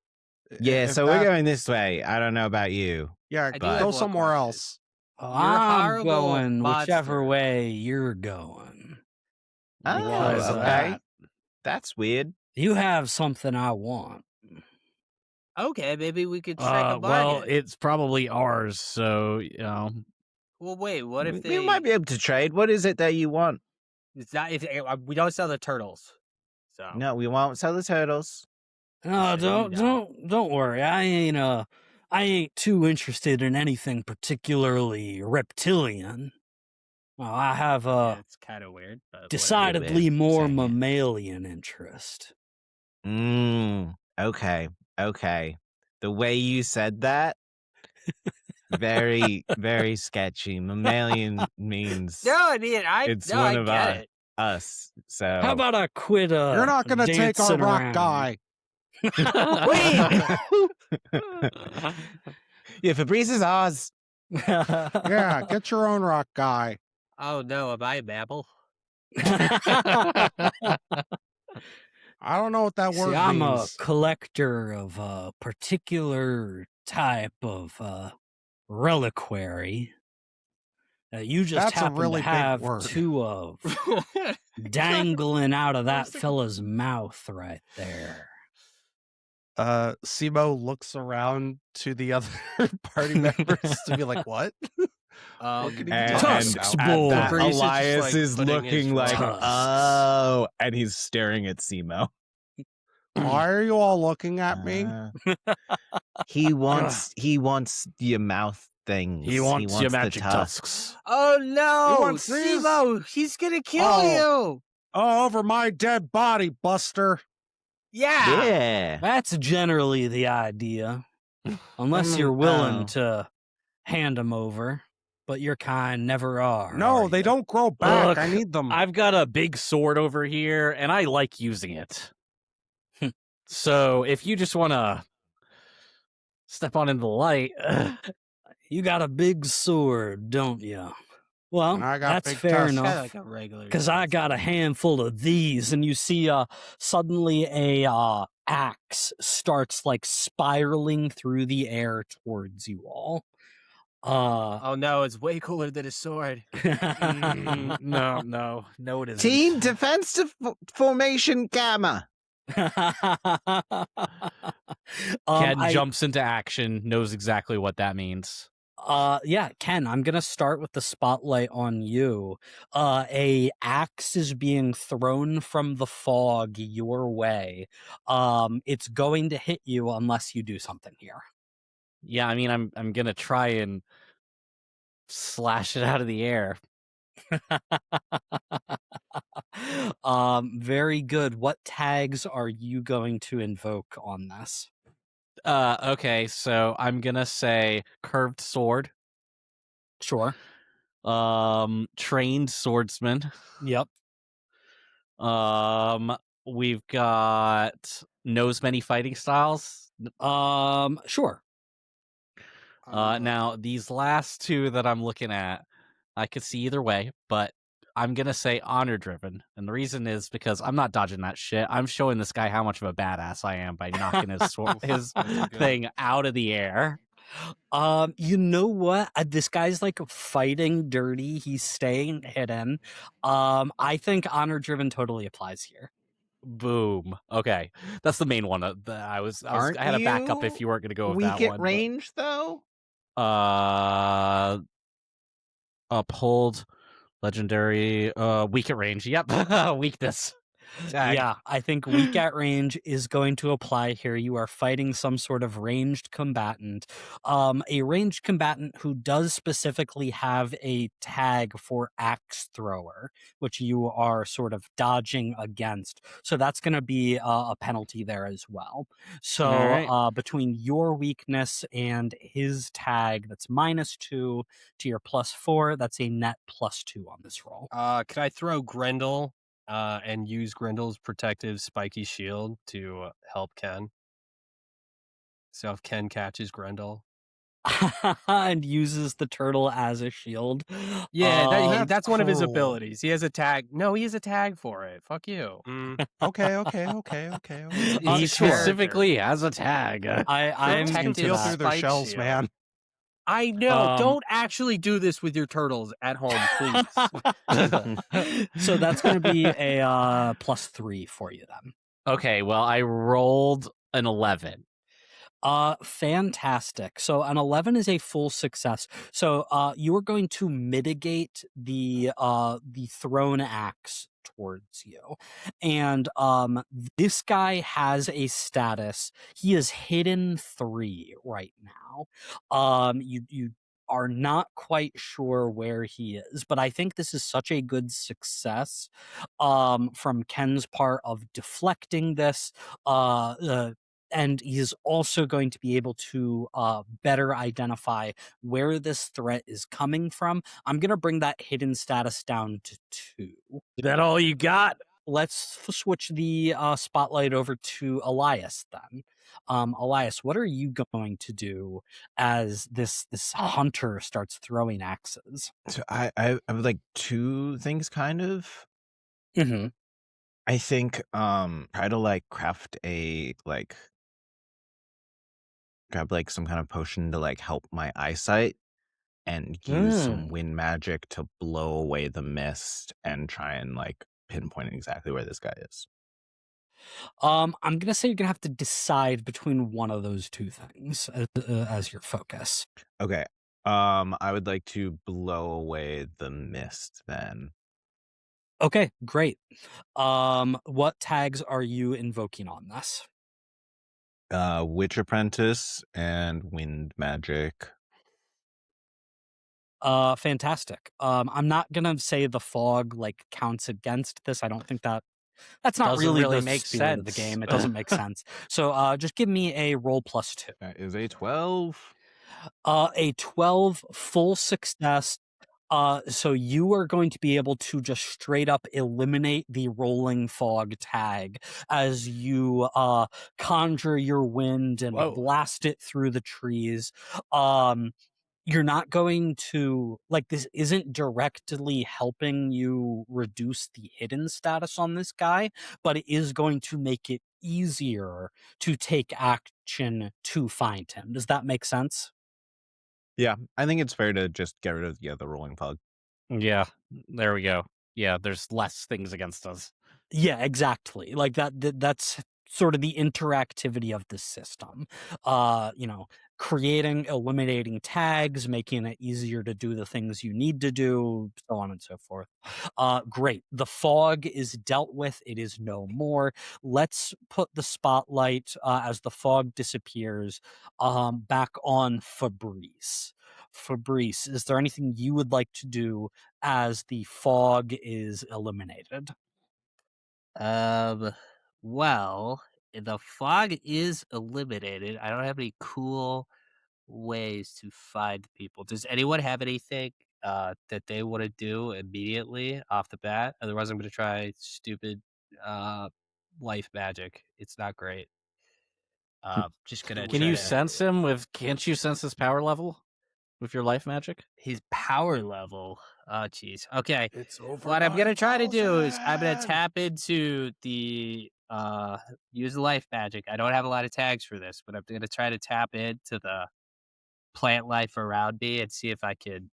Yeah, If so we're that- going this way. I don't know about you. Yeah, I do but- have go one somewhere question. else. I'm horrible going whichever monster. way you're going. Oh, Because, okay. That's weird. You have something I want. Okay, maybe we could strike a bargain. Well, it's probably ours, so Well, wait. What if We might be able to trade. What is it that you want? It's not if we don't sell the turtles. So No, we won't sell the turtles. No, So you don't worry. I ain't too interested in anything particularly reptilian. Well, I have yeah, it's kind of weird. But whatever. decidedly bit more saying it. mammalian interest. Okay. The way you said that, very, very sketchy. Mammalian means No, I mean it's no, one I of get it. us. So How about I quit? You're not going to take our dancing rock around? guy. yeah, Fabrice is ours. Yeah, get your own rock guy. Oh no, am I a mammal? I don't know what that word See, I'm a means. collector of a particular type of reliquary that you just That's a happen really to big have word. two of dangling out of that What's the- fella's mouth right there. Simo looks around to the other party members to be like, "What? What can he be And, talking Tusks, about?" boy. that Fabrice is just, Elias like, is putting his looking like, tusks. oh, and he's staring at Simo. Why are you all looking at me? He wants your mouth things. he wants your the magic tusk. tusks. Oh no, wants these? Simo, he's gonna kill Oh. you. Oh, over my dead body, Buster. Yeah. Yeah. That's generally the idea, unless you're willing to hand them over. But your kind never are. No, they ya? don't grow back. Look, I need them. I've got a big sword over here, and I like using it. So if you just want to step on into the light, You got a big sword, don't you? Well, And I got that's big fair tusks. Kinda enough. like a regular. Because I got a handful of these, and you see, suddenly a axe starts like spiraling through the air towards you all. Oh no, it's way cooler than a sword. no, it isn't. Team Defensive Formation Gamma. Ken I- jumps into action, knows exactly what that means. Yeah, Ken, I'm gonna start with the spotlight on you. A axe is being thrown from the fog your way. It's going to hit you unless you do something here. Yeah, I mean, I'm gonna try and slash it out of the air. Very good. What tags are you going to invoke on this? Okay, so I'm gonna say curved sword, Sure. trained swordsman. Yep. We've got knows many fighting styles. Sure. Now these last two that I'm looking at, I could see either way, but I'm gonna say honor driven, and the reason is because I'm not dodging that shit. I'm showing this guy how much of a badass I am by knocking his That's a good- thing out of the air. You know what? This guy's like fighting dirty. He's staying hidden. I think honor driven totally applies here. Boom. Okay, that's the main one. That Aren't I had a backup if you you weren't gonna go with weak that at one. range, though? But, uphold legendary. Weak at range. Yep. Weakness. Tag. Yeah, I think weak at range is going to apply here. You are fighting some sort of ranged combatant. A ranged combatant who does specifically have a tag for axe thrower, which you are sort of dodging against. So that's going to be a penalty there as well. So Alright. between your weakness and his tag, that's -2 to your +4. That's a net +2 on this roll. Could I throw Grendel and use Grendel's protective spiky shield to help Ken? So if Ken catches Grendel. And uses the turtle as a shield. Yeah, That's that's one of his cruel. abilities. He has a tag. No, he has a tag for it. Fuck you. Okay. He It's specifically has a tag. I'm Turtles can into feel that. through their Spike shells, shield. man. I know. Um, Don't actually do this with your turtles at home, please. So that's going to be a +3 for you then. Okay, well, I rolled an 11. Fantastic. So an 11 is a full success. So you are going to mitigate the thrown axe towards you. And this guy has a status. He is hidden 3 right now. You are not quite sure where he is, but I think this is such a good success from Ken's part of deflecting this. And he is also going to be able to better identify where this threat is coming from. I'm going to bring that hidden status down to 2. Is that all you got? Let's switch the spotlight over to Elias then. Elias, what are you going to do as this hunter starts throwing axes? So I have like two things, kind of. Mm-hmm. I think try to like craft a like grab like some kind of potion to like help my eyesight and use some wind magic to blow away the mist and try and like pinpoint exactly where this guy is. I'm gonna say you're gonna have to decide between one of those two things as your focus. Okay. I would like to blow away the mist then. Okay, great. What tags are you invoking on this? Witch Apprentice and wind magic. Fantastic. I'm not gonna say the fog like counts against this. I don't think that's not Doesn't really really the make spirit of the sense. game. It doesn't make sense. So just give me a roll +2. That is a 12. A 12 full success. So you are going to be able to just straight up eliminate the rolling fog tag as you conjure your wind and Whoa. blast it through the trees. You're not going to like this isn't directly helping you reduce the hidden status on this guy, but it is going to make it easier to take action to find him. Does that make sense? Yeah, I think it's fair to just get rid of the rolling fog. Yeah, there we go. Yeah, there's less things against us. Yeah, exactly. Like that's sort of the interactivity of the system. Creating, eliminating tags, making it easier to do the things you need to do, so on and so forth. Great. The fog is dealt with. It is no more. Let's put the spotlight as the fog disappears back on Fabrice. Fabrice, is there anything you would like to do as the fog is eliminated? Well, the fog is eliminated. I don't have any cool ways to find people. Does anyone have anything that they want to do immediately off the bat? Otherwise, I'm going to try stupid uh, life magic. It's not great. Just gonna. Can try you to- sense him with? Can't you sense his power level? with your life magic? His power level. Oh, jeez. Okay. It's over. What I'm gonna try to do is I'm gonna 9,000. tap into the use life magic. I don't have a lot of tags for this, but I'm gonna try to tap into the plant life around me and see if I can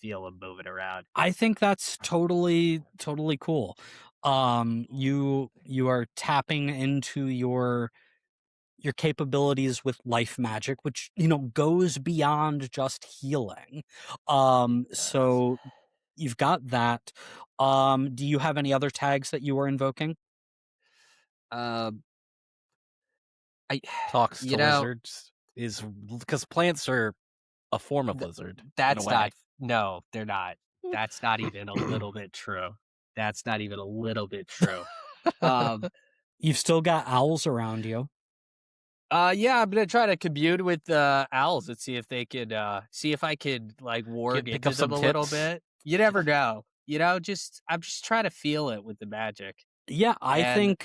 feel him moving around. I think that's totally cool. You are tapping into your capabilities with life magic, which goes beyond just healing. So you've got that. Do you have any other tags that you are invoking? Um, I Talks you to know lizards is because plants are a form of lizard. in a that's way. not. No, they're not. That's not even a little bit true. That's not even a little bit true. Um, You've still got owls around you. yeah, I'm gonna try to commune with the owls and see if they could see if I could like warg pick into up some them a little tips. bit. You never know. I'm just trying to feel it with the magic. Yeah, I And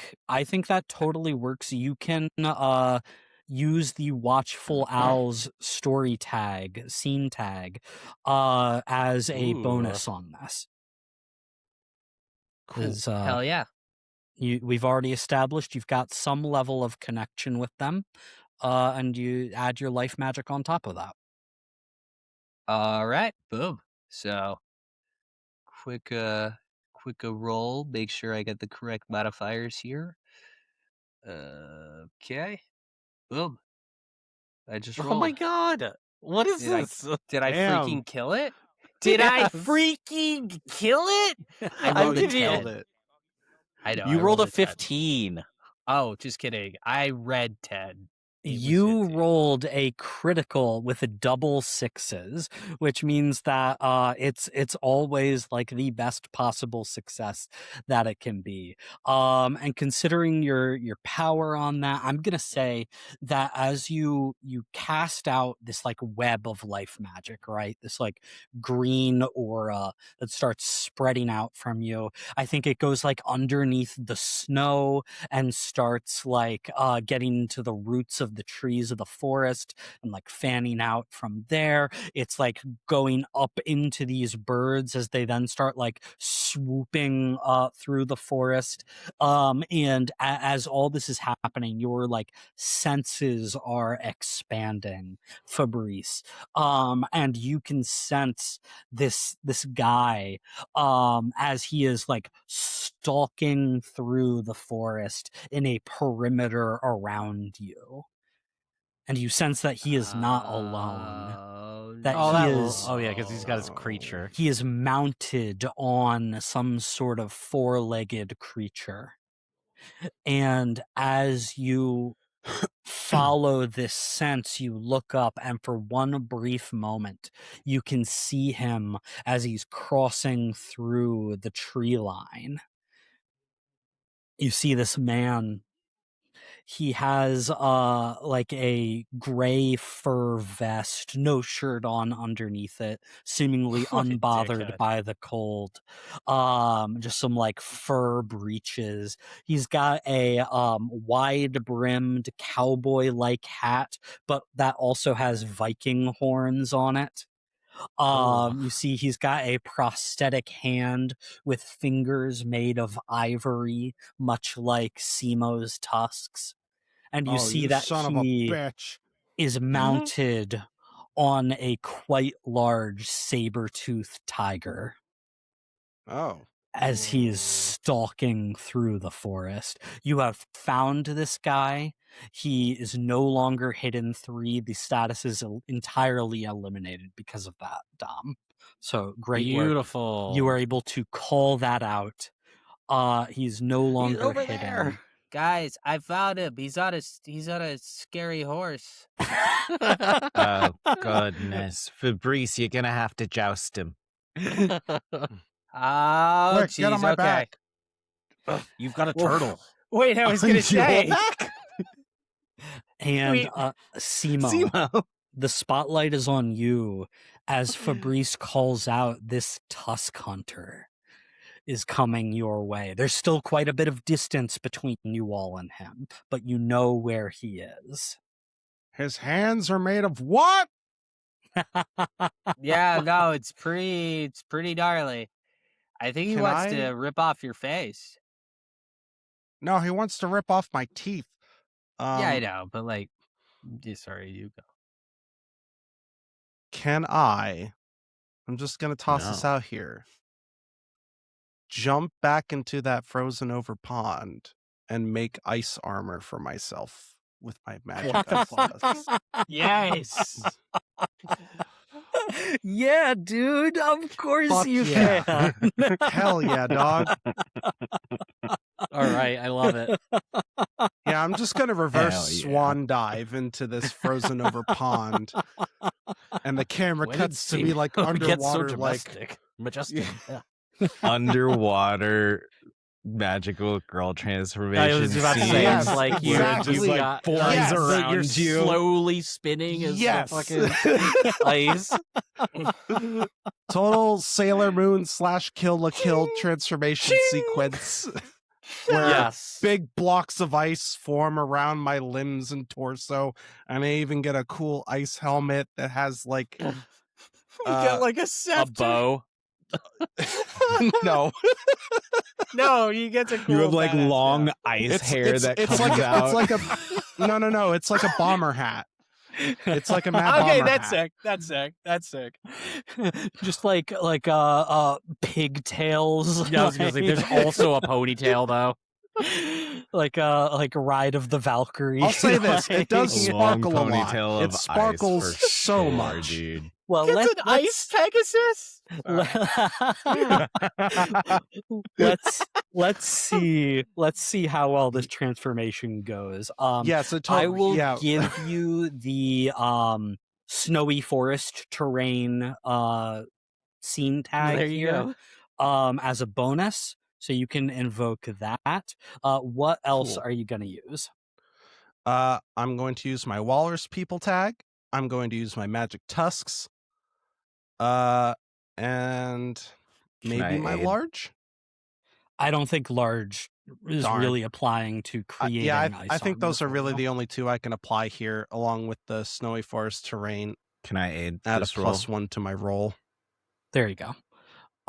think that totally works. You can use the watchful owls story tag, scene tag, as a Ooh. bonus on this. Cool. 'Cause, hell yeah. we've already established you've got some level of connection with them, and you add your life magic on top of that. All right, boom. So quick roll. Make sure I get the correct modifiers here. Okay. Boom. I just rolled. Oh my god! What is Did I this? Did I Damn. freaking kill it? Did I Yes. freaking kill it? I I'm rolled a giving you- 10. Killed it. I know. You I rolled a 10. 15. Oh, just kidding. I read 10. It was You 15. rolled a critical with a double sixes, which means that it's always like the best possible success that it can be. And considering your power on that, I'm gonna say that as you cast out this like web of life magic, right? This like green aura that starts spreading out from you. I think it goes like underneath the snow and starts like getting to the roots of the trees of the forest and like fanning out from there. It's like going up into these birds as they then start like swooping through the forest. And as all this is happening, your like senses are expanding, Fabrice. And you can sense this guy as he is like stalking through the forest in a perimeter around you. And you sense that he is not alone. That Oh, he that is will. Oh yeah, because he's got his creature. he is mounted on some sort of four-legged creature. And as you follow this sense, you look up, and for one brief moment, you can see him as he's crossing through the tree line. You see this man. He has like a gray fur vest, no shirt on underneath it, seemingly What a unbothered dickhead. by the cold. Just some like fur breeches. He's got a wide brimmed cowboy like hat, but that also has Viking horns on it. You see he's got a prosthetic hand with fingers made of ivory, much like Simo's tusks. And you see that son of a he bitch. is mounted on a quite large saber-toothed tiger Oh. as he is stalking through the forest. You have found this guy. He is no longer hidden 3. The status is entirely eliminated because of that, Dom. So great work. Beautiful. You are able to call that out. He's no longer over hidden. there. Guys, I found him. He's on a scary horse. Oh, goodness. Fabrice, you're going to have to joust him. Oh, Quick, get on jeez. my Okay. back. You've got a Whoa. turtle. Wait, I was On gonna your say. back? And Wait. Simo, Simo. the spotlight is on you as Fabrice calls out this tusk hunter is coming your way. There's still quite a bit of distance between you all and him, but you know where he is. His hands are made of what? Yeah, no, it's pretty gnarly. I think he Can wants I- to rip off your face. No, he wants to rip off my teeth. Yeah, I know, but like, sorry, you go. Can I'm just gonna toss this No. out here. Jump back into that frozen over pond and make ice armor for myself with my magic ice tusks. Yes. Yeah, dude. Of course Fuck you yeah. can. Hell yeah, dog. All right, I love it. Yeah, I'm just gonna reverse Hell yeah. swan dive into this frozen over pond, and the camera When did cuts to me like Simo get so underwater, like majestic. Yeah. Underwater magical girl transformation. I was about to scene say, Yes, it's like you exactly. just Like got forms Yes. around you're you. slowly spinning as Yes. the fucking ice. total Sailor Moon / Kill la Kill transformation sequence, where Yes. big blocks of ice form around my limbs and torso, and I even get a cool ice helmet that has like You get like a A scepter. bow. no, No, you get a cool. You have like badass long now. ice hair that comes like out. it's like a no, it's like a bomber hat. It's like a mad Okay, bomber that's hat. sick. That's sick. That's sick. Just like pigtails. Yeah, I was gonna say there's also a ponytail though. like Ride of the Valkyrie. I'll say this: it does A long sparkle a lot. ponytail It of ice sparkles for so sure, much. dude. Well, It's an ice Pegasus. let's see how well this transformation goes. Yes, it I will yeah. give you the snowy forest terrain scene tag There you here as a bonus, so you can invoke that. What else Cool. are you gonna use? I'm going to use my Walrus People tag. I'm going to use my magic tusks. And Can maybe I my aid? large. I don't think large is Darn. really applying to creating Yeah, ice I think armor those are for really you. the only two I can apply here, along with the snowy forest terrain. Can I aid Add a this roll? +1 to my roll. There you go.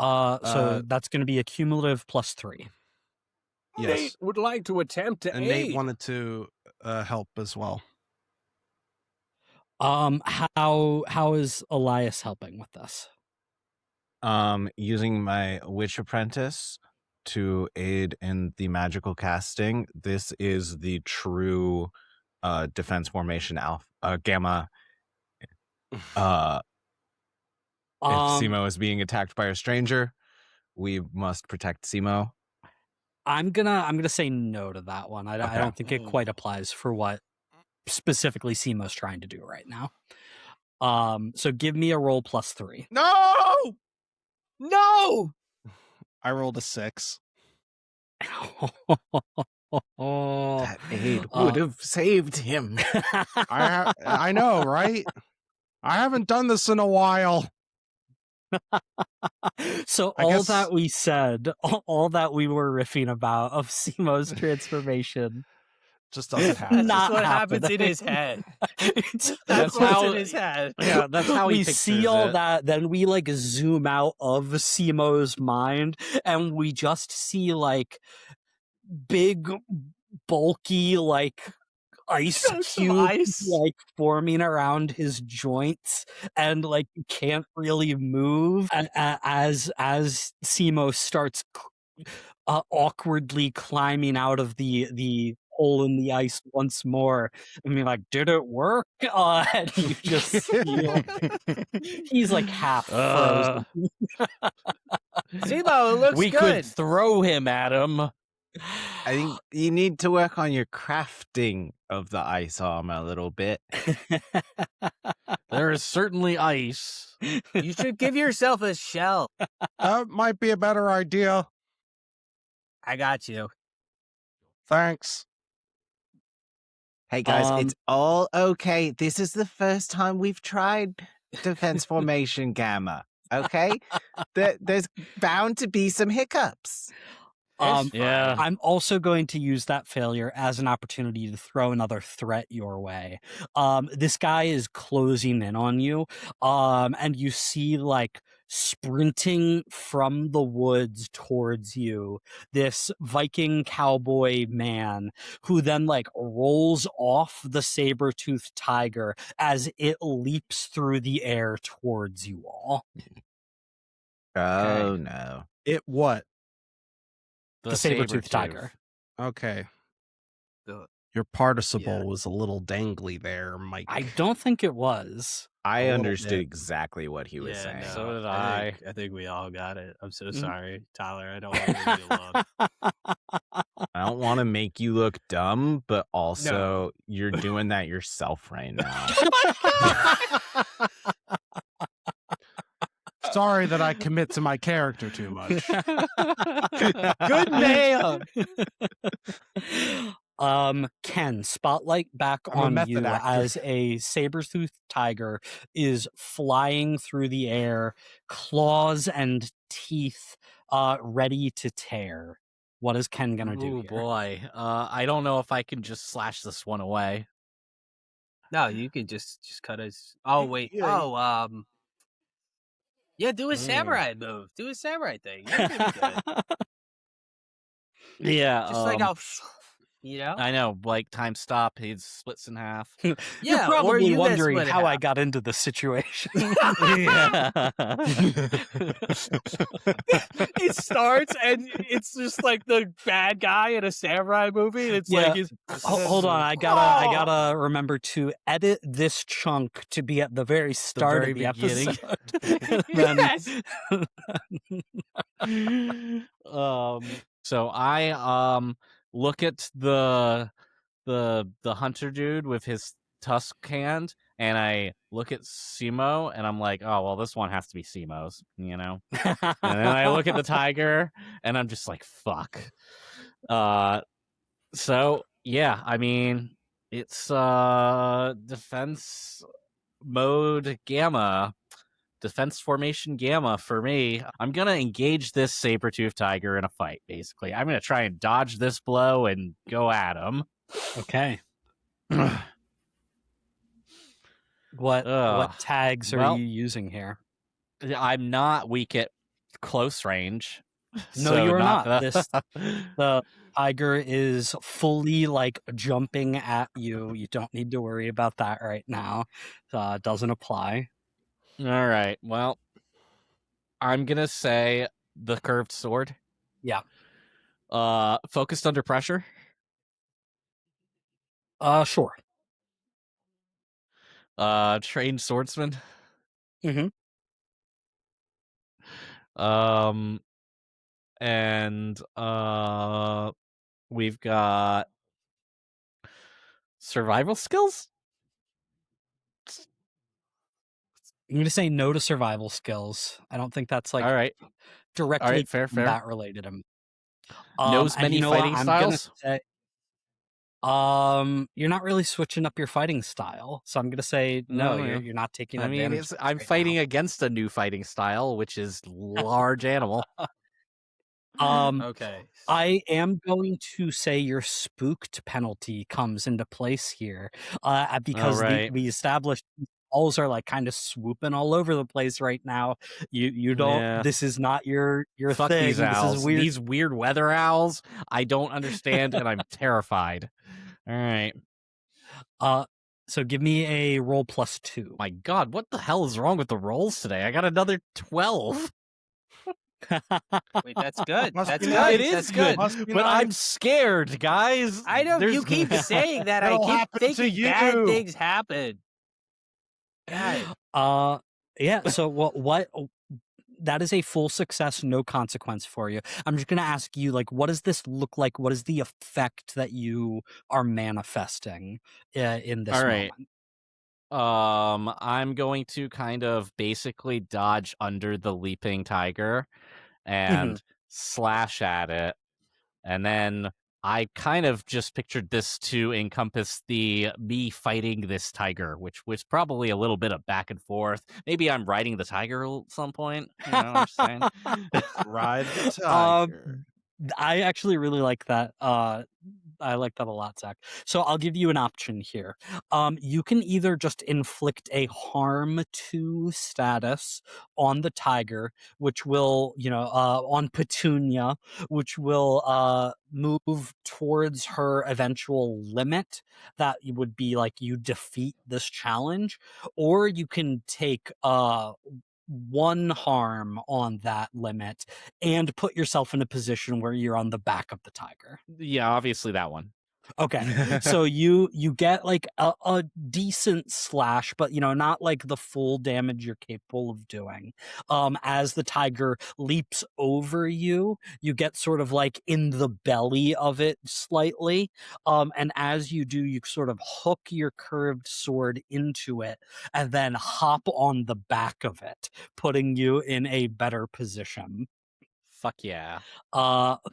So that's going to be a cumulative +3. Yes, would like to attempt to and Nate wanted to help as well. How is Elias helping with this? Using my witch apprentice to aid in the magical casting. This is the true defense formation gamma. If Simo is being attacked by a stranger, we must protect Simo. I'm gonna say no to that one. I Okay. don't think it quite applies for what specifically Simo's trying to do right now. So give me a roll +3. No, No. I rolled a 6. That aid Uh, would have saved him. I know, right? I haven't done this in a while. So I all guess- that we said, all that we were riffing about of Simo's transformation, Just doesn't That's happen. Not just what happens in happening. his head. It's- That's how- what's in his head. Yeah, that's how he we pictures see all it. that, then we like zoom out of Simo's mind, and we just see like big, bulky, like ice Chunks of cube ice. like forming around his joints, and like you can't really move as Simo starts awkwardly climbing out of the hole in the ice once more. I mean, like, did it work? And you just see, he's like half frozen. Simo, it looks we good. could throw him at him. I think you need to work on your crafting of the ice armor a little bit. There is certainly ice. You should give yourself a shell. That might be a better idea. I got you. Thanks. Hey guys, Um, it's all okay. This is the first time we've tried defense formation gamma. Okay, there's bound to be some hiccups. It's Yeah. fine. I'm also going to use that failure as an opportunity to throw another threat your way. This guy is closing in on you, and you see like sprinting from the woods towards you this Viking cowboy man who then like rolls off the saber-toothed tiger as it leaps through the air towards you all. Oh no. It what? The saber-toothed tiger. Okay. The- Your participle was a little dangly there, Mike. I don't think it was. I A little understood bit. exactly what he was saying. no, So did I think we all got it. I'm so Mm. sorry, Tyler. I don't want to leave you alone. I don't want to make you look dumb, but also you're doing that yourself right now. Sorry that I commit to my character too much. Good man. Ken, spotlight back I'm a on method you actor. as a saber-toothed tiger is flying through the air, claws and teeth ready to tear. What is Ken gonna do Oh here? boy. I don't know if I can just slash this one away. No, you can just cut his. Oh wait. Yeah, Yeah, do a samurai move. Do a samurai thing. You're gonna be good. Yeah. Just like how, you know. I know, like time stop, he splits in half. You're Yeah, or probably you get wondering split in how I half. got into this situation. Yeah. It starts and it's just like the bad guy in a samurai movie. And it's Yeah. like he's Hold on, I gotta remember to edit this chunk to be at the very start very of the beginning. episode. Yes. So I look at the hunter dude with his tusk hand, and I look at Simo, and I'm like, oh well, this one has to be Simo's, you know. And then I look at the tiger, and I'm just like, fuck. So yeah, I mean, it's defense mode gamma. Defense formation gamma for me. I'm gonna engage this saber-toothed tiger in a fight, basically. I'm gonna try and dodge this blow and go at him. Okay. What tags are well- you using here? I'm not weak at close range. No, so you're not. the- The tiger is fully like jumping at you. You don't need to worry about that right now. Doesn't apply. All right. Well, I'm gonna say the curved sword. Yeah. Focused under pressure. Sure. Trained swordsman. Mm-hmm. And we've got survival skills. I'm gonna say no to survival skills. I don't think that's like All right. directly fair. combat related. Knows And many you know what? fighting I'm gonna styles? say, you're not really switching up your fighting style, so I'm gonna say no. No, yeah. You're not taking I mean, advantage. I'm right fighting now. against a new fighting style, which is large animal. Okay. I am going to say your spooked penalty comes into place here, because right. we established balls are like kind of swooping all over the place right now. You don't. Yeah. This is not your Fuck thing. these owls. This is weird. These weird weather owls. I don't understand, and I'm terrified. All right. So give me a roll +2. My God, what the hell is wrong with the rolls today? I got another 12. Wait, that's good. Must That's be good. nice. It is That's good, Must be but I'm nice. scared, guys. I know you There's- keep saying that. I That'll keep happen to thinking bad you. things happen. God. Yeah. So what? That is a full success, no consequence for you. I'm just gonna ask you, like, what does this look like? What is the effect that you are manifesting in this All right. moment? I'm going to kind of basically dodge under the leaping tiger and slash at it. And then I kind of just pictured this to encompass the me fighting this tiger, which was probably a little bit of back and forth. Maybe I'm riding the tiger at some point. You know what I'm saying? Ride the Um, tiger. I actually really like that. I like that a lot, Zach. So I'll give you an option here. You can either just inflict a harm to status on the tiger, which will, on Petunia, which will move towards her eventual limit. That would be like you defeat this challenge, or you can take one harm on that limit and put yourself in a position where you're on the back of the tiger. Yeah, obviously that one. Okay. So you get like a decent slash, but not like the full damage you're capable of doing. As the tiger leaps over you, you get sort of like in the belly of it slightly. And as you do, you sort of hook your curved sword into it and then hop on the back of it, putting you in a better position. Fuck yeah.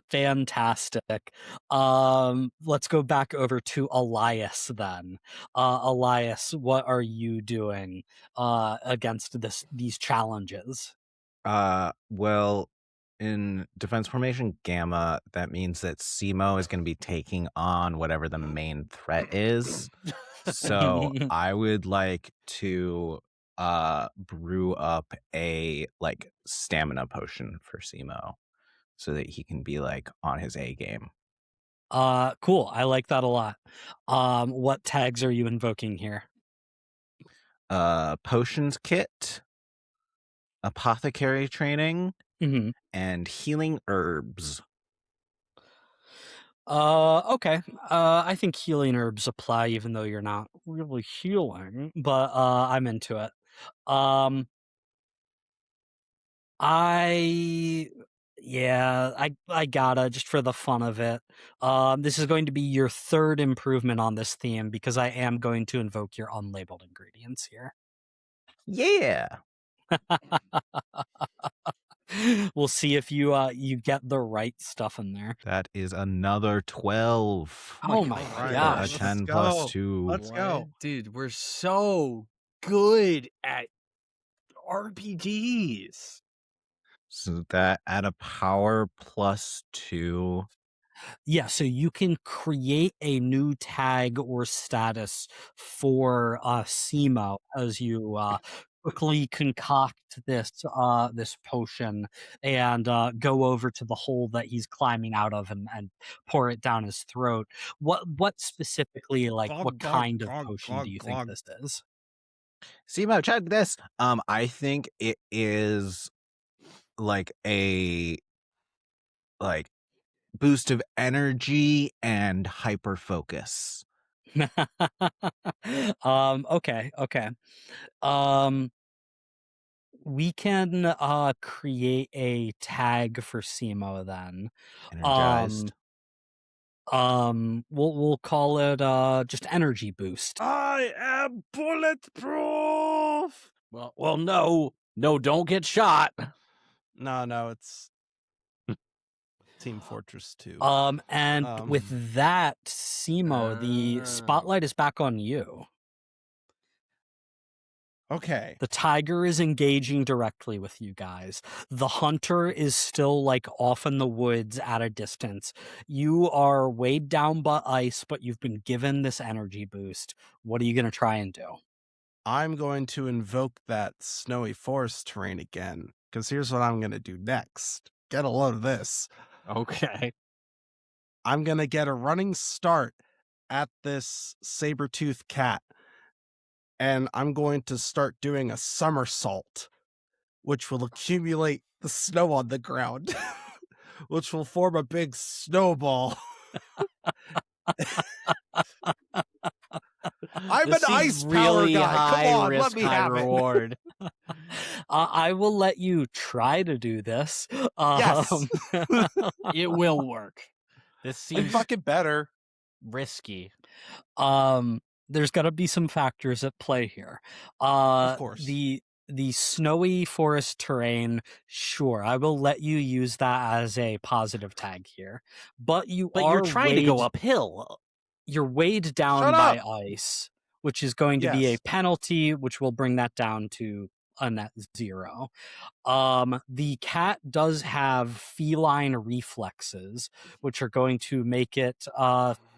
Fantastic. Let's go back over to Elias then. Elias, what are you doing against these challenges? Well, in defense formation Gamma, that means that Simo is going to be taking on whatever the main threat is. So I would like to brew up a like stamina potion for Simo so that he can be like on his A game. Cool. I like that a lot. What tags are you invoking here? Potions kit, apothecary training, Mm-hmm. and healing herbs. Okay. I think healing herbs apply even though you're not really healing, but I'm into it. I yeah, I gotta just for the fun of it. This is going to be your third improvement on this theme because I am going to invoke your unlabeled ingredients here. Yeah. We'll see if you get the right stuff in there. That is another 12. Oh my Right, gosh. A 10 let's plus go. 2. Let's go. What? Dude, we're so good at RPGs. So that at a power plus 2. Yeah, so you can create a new tag or status for Simo as you quickly concoct this potion and go over to the hole that he's climbing out of and pour it down his throat. What specifically, like, what kind of potion do you think this is? Simo, chug this. I think it is like a like boost of energy and hyper focus. Okay. We can create a tag for Simo then. Energized. We'll call it just energy boost. I am bulletproof. Well, no, don't get shot. No, it's Team Fortress 2. And with that, Simo, the spotlight is back on you. Okay. The tiger is engaging directly with you guys. The hunter is still like off in the woods at a distance. You are weighed down by ice, but you've been given this energy boost. What are you going to try and do? I'm going to invoke that snowy forest terrain again, because here's what I'm going to do next. Get a load of this. Okay. I'm going to get a running start at this saber-toothed cat, and I'm going to start doing a somersault, which will accumulate the snow on the ground, which will form a big snowball. I'm This an ice seems power really guy. high Come on, risk, let me high have reward. I will let you try to do this. Yes. It will work. This it. seems Fucking better. risky. There's got to be some factors at play here. Of course. The snowy forest terrain, sure, I will let you use that as a positive tag here. But you're trying to go uphill. You're weighed down Shut by up. ice, which is going to be a Yes. penalty, which will bring that down to a net 0. The cat does have feline reflexes, which are going to make it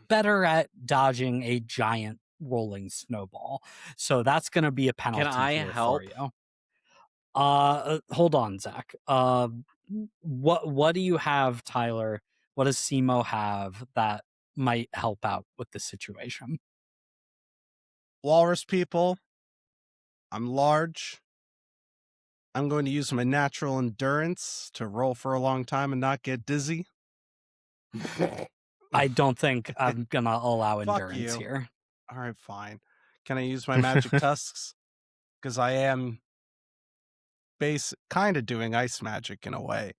better at dodging a giant rolling snowball. So that's going to be a penalty I here help? for you. Hold on, Zach. What do you have, Tyler? What does Simo have that might help out with the situation? Walrus people, I'm large. I'm going to use my natural endurance to roll for a long time and not get dizzy. I don't think I'm gonna allow Fuck endurance you. here. All right, fine. Can I use my magic tusks? Because I am kind of doing ice magic in a way.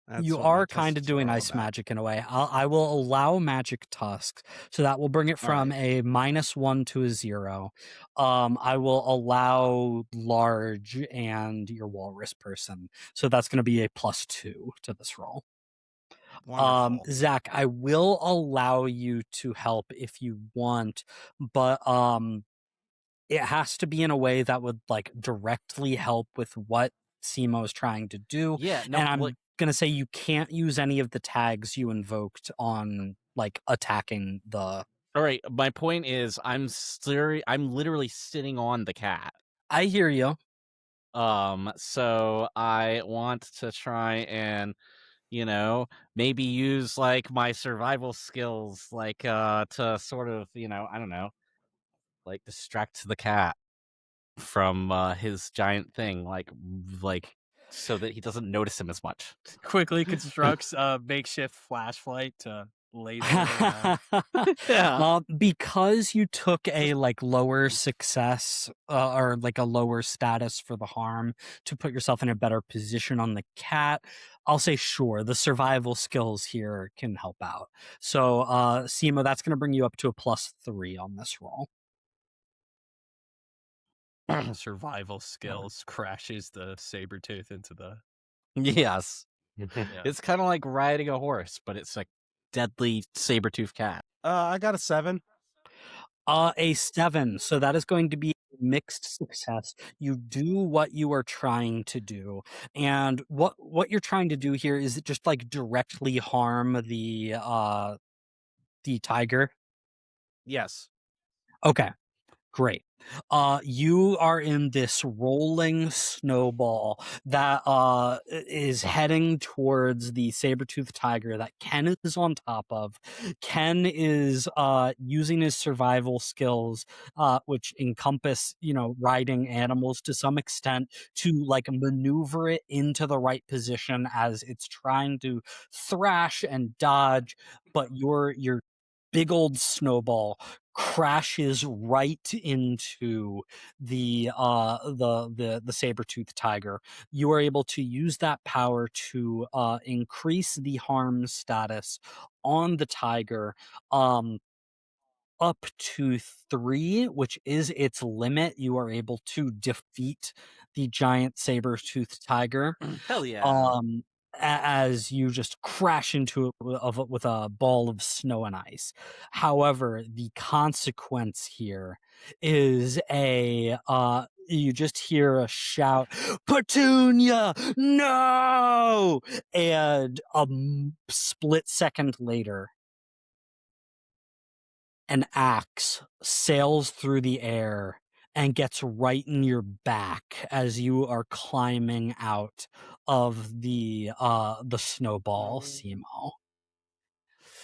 That's You what my are kind of tusks doing are all ice about. magic in a way. I will allow magic tusks, so that will bring it from a -1 to a 0. I will allow large and your walrus person, so that's going to be a +2 to this roll. Wonderful. Zach, I will allow you to help if you want, but it has to be in a way that would like directly help with what Simo is trying to do. Yeah, no, And I'm gonna say you can't use any of the tags you invoked on like attacking the. all right. My point is, I'm literally sitting on the cat. I hear you. So I want to try and, maybe use like my survival skills, like to sort of, I don't know, like distract the cat from his giant thing, like so that he doesn't notice him as much. Quickly constructs a makeshift flashlight to laser it around. Yeah. Because you took a like lower success or like a lower status for the harm to put yourself in a better position on the cat, I'll say sure, the survival skills here can help out. So Simo, that's going to bring you up to a +3 on this roll. Survival skills crashes the saber tooth into the. Yes. Yeah. It's kind of like riding a horse, but it's like deadly saber-toothed cat. I got a 7. A 7. So that is going to be mixed success. You do what you are trying to do, and what you're trying to do here is it just like directly harm the tiger. Yes. Okay. Great. You are in this rolling snowball that is heading towards the saber-toothed tiger that Ken is on top of. Ken is using his survival skills, which encompass, riding animals to some extent, to like maneuver it into the right position as it's trying to thrash and dodge, but your big old snowball crashes right into the saber-toothed tiger. You are able to use that power to increase the harm status on the tiger up to 3, which is its limit. You are able to defeat the giant saber-toothed tiger. Hell yeah. As you just crash into it with a ball of snow and ice. However, the consequence here is you just hear a shout, "Petunia, no!" And a split second later, an axe sails through the air and gets right in your back as you are climbing out of the snowball, Simo.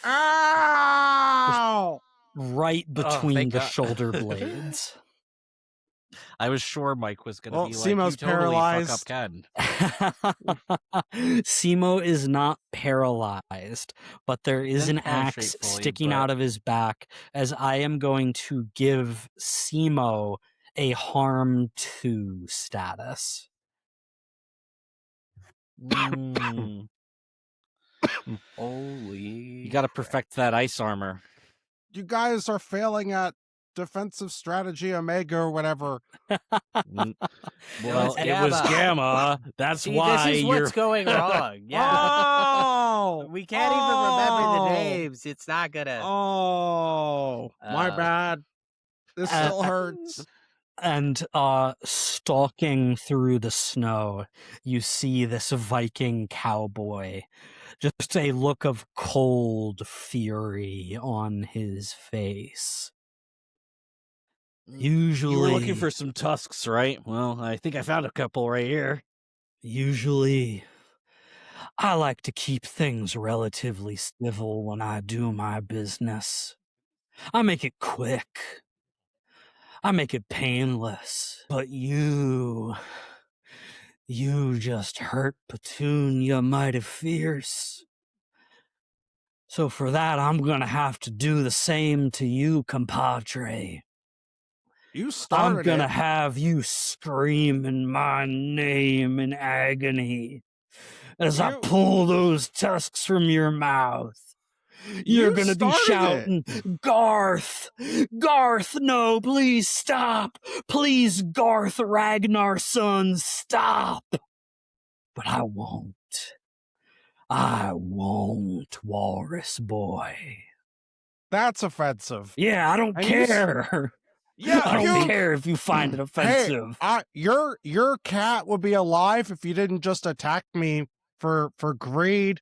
Ow! Right between thank the God. shoulder blades. I was sure Mike was going to be like, Simo's you totally fuck up paralyzed. Ken. Simo is not paralyzed, but there is Didn't an penetrate axe fully, sticking out but- of his back, as I am going to give Simo a harm 2 status. Holy. You got to perfect that ice armor. You guys are failing at defensive strategy Omega or whatever. Well, it's it was Gamma. Gamma. That's See, why this is you're what's going wrong. Yeah. Oh! We can't even remember the Oh! names. It's not gonna. Oh, my Uh, bad. This still hurts. And stalking through the snow, you see this Viking cowboy, just a look of cold fury on his face. Usually, You were looking for some tusks, right? Well, I think I found a couple right here. Usually, I like to keep things relatively civil when I do my business. I make it quick. I make it painless. But you just hurt Petunia mighty fierce. So for that, I'm gonna have to do the same to you, compadre. You I'm started gonna it. have you screaming my name in agony as I You pull those tusks from your mouth. You're you gonna be started it. shouting, Garth! Garth, no, please stop! Please, Garth Ragnar's son, stop! But I won't. I won't, Walrus boy. That's offensive. Yeah, I don't And you care. Yeah, I don't you care if you find it Hey, offensive. your cat would be alive if you didn't just attack me for greed.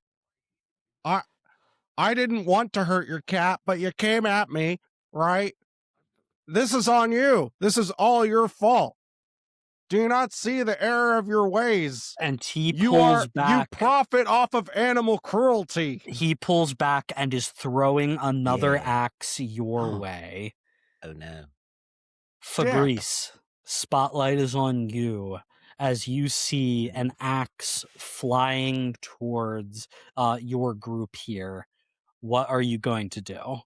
I didn't want to hurt your cat, but you came at me, right? This is on you. This is all your fault. Do you not see the error of your ways? And he You pulls you back. profit off of animal cruelty. He pulls back and is throwing another Yeah. axe your way. Oh no. Fabrice, spotlight is on you as you see an axe flying towards your group here. What are you going to do?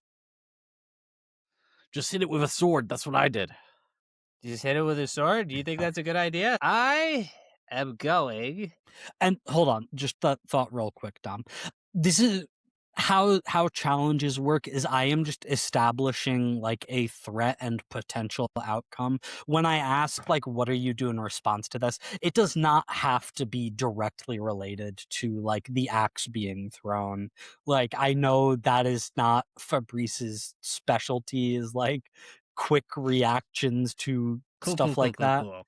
Just hit it with a sword. That's what I did. You just hit it with a sword? Do you think that's a good idea? I am going. And hold on, just that thought real quick, Dom. This is how challenges work is I am just establishing like a threat and potential outcome. When I ask like what are you doing in response to this, it does not have to be directly related to like the axe being thrown. Like I know that is not Fabrice's specialty, is like quick reactions to stuff like that. Cool.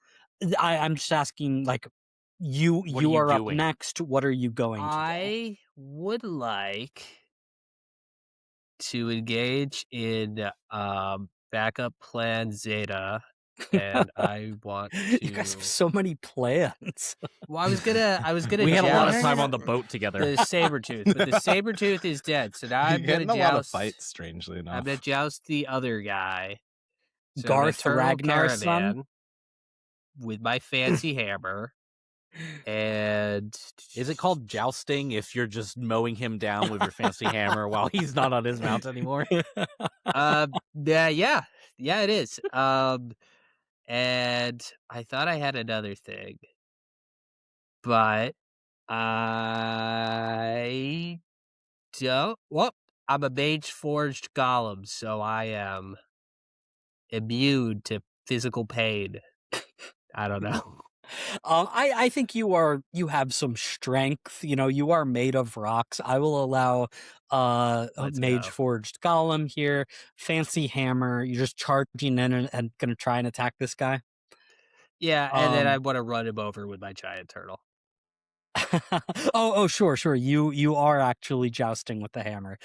I'm just asking like you What are you are up doing? next. What are you going to do? I would like to engage in backup plan Zeta, and I want You guys to. have so many plans. Well, I was gonna. We had a lot of joust time on the boat together. the Sabretooth, but the Sabretooth is dead, so now I'm You're gonna getting a lot of joust. fights, strangely enough. I'm gonna joust the other guy, so Garth I'm gonna Ragnar's son? Caravan with my fancy hammer. And Is it called jousting if you're just mowing him down with your fancy hammer while he's not on his mount anymore? yeah, it is. And I thought I had another thing, but I don't. Well, I'm a mage forged golem, so I am immune to physical pain. I don't know. I think you have some strength. You know, you are made of rocks. I will allow a Let's mage go. forged golem here. Fancy hammer. You're just charging in and gonna try and attack this guy. Yeah, and then I want to run him over with my giant turtle. Sure. You are actually jousting with the hammer.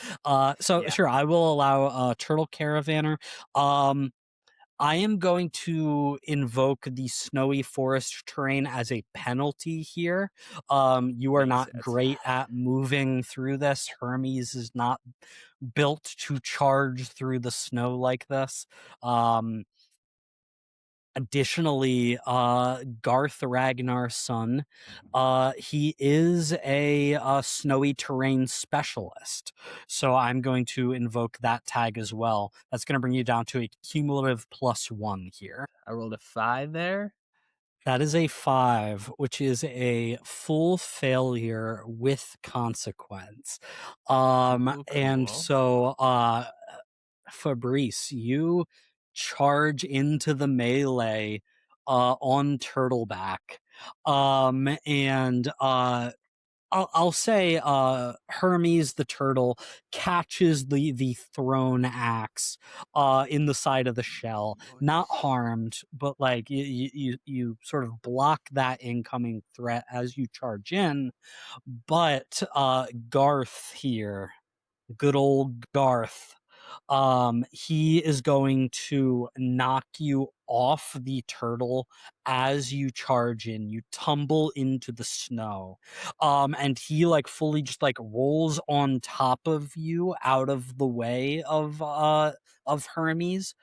So Yeah. sure, I will allow Turtle Caravaner. I am going to invoke the snowy forest terrain as a penalty here. You are Makes not sense. great at moving through this. Hermes is not built to charge through the snow like this. Additionally, Garth Ragnar's son, he is a snowy terrain specialist. So I'm going to invoke that tag as well. That's going to bring you down to a cumulative +1 here. I rolled a 5 there. That is a 5, which is a full failure with consequence. And Cool. so, Fabrice, you charge into the melee on Turtleback. And I'll say Hermes the turtle catches the thrown axe in the side of the shell, not harmed, but like you sort of block that incoming threat as you charge in. But Garth here, good old Garth, he is going to knock you off the turtle as you charge in. You tumble into the snow, and he like fully just like rolls on top of you out of the way of Hermes,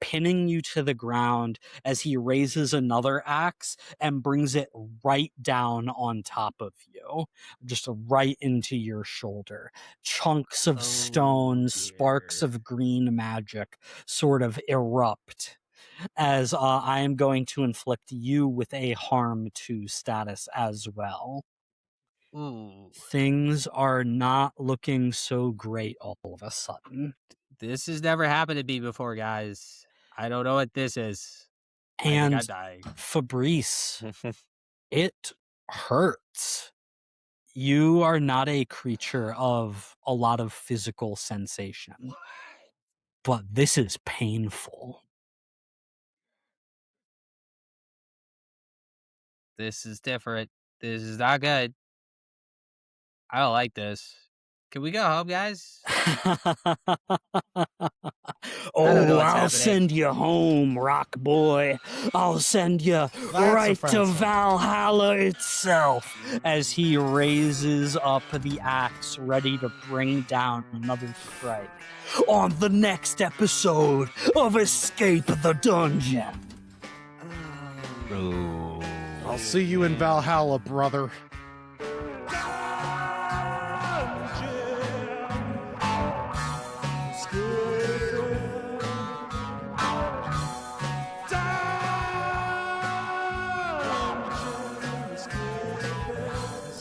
pinning you to the ground as he raises another axe and brings it right down on top of you, just right into your shoulder. Chunks of stone, sparks dear. of green magic sort of erupt as I am going to inflict you with a harm to status as well. Ooh, Things are not looking so great all of a sudden. this has never happened to me before, guys. I don't know what this is. I think I'm And dying. Fabrice, it hurts. You are not a creature of a lot of physical sensation, but this is painful. This is different. This is not good. I don't like this. Can we go home, guys? Oh, what's I'll happening. send you home, Rock Boy. I'll send you right to friend's home. Valhalla itself as he raises up the axe, ready to bring down another strike on the next episode of Escape the Dungeon. I'll see you in Valhalla, brother.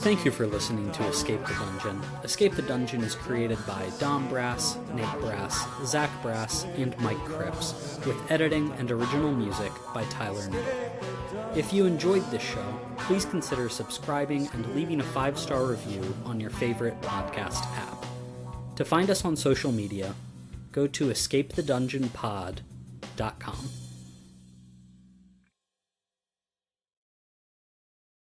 Thank you for listening to Escape the Dungeon. Escape the Dungeon is created by Dom Brass, Nate Brass, Zach Brass, and Mike Cripps, with editing and original music by Tyler Niddle. If you enjoyed this show, please consider subscribing and leaving a 5-star review on your favorite podcast app. To find us on social media, go to escapethedungeonpod.com.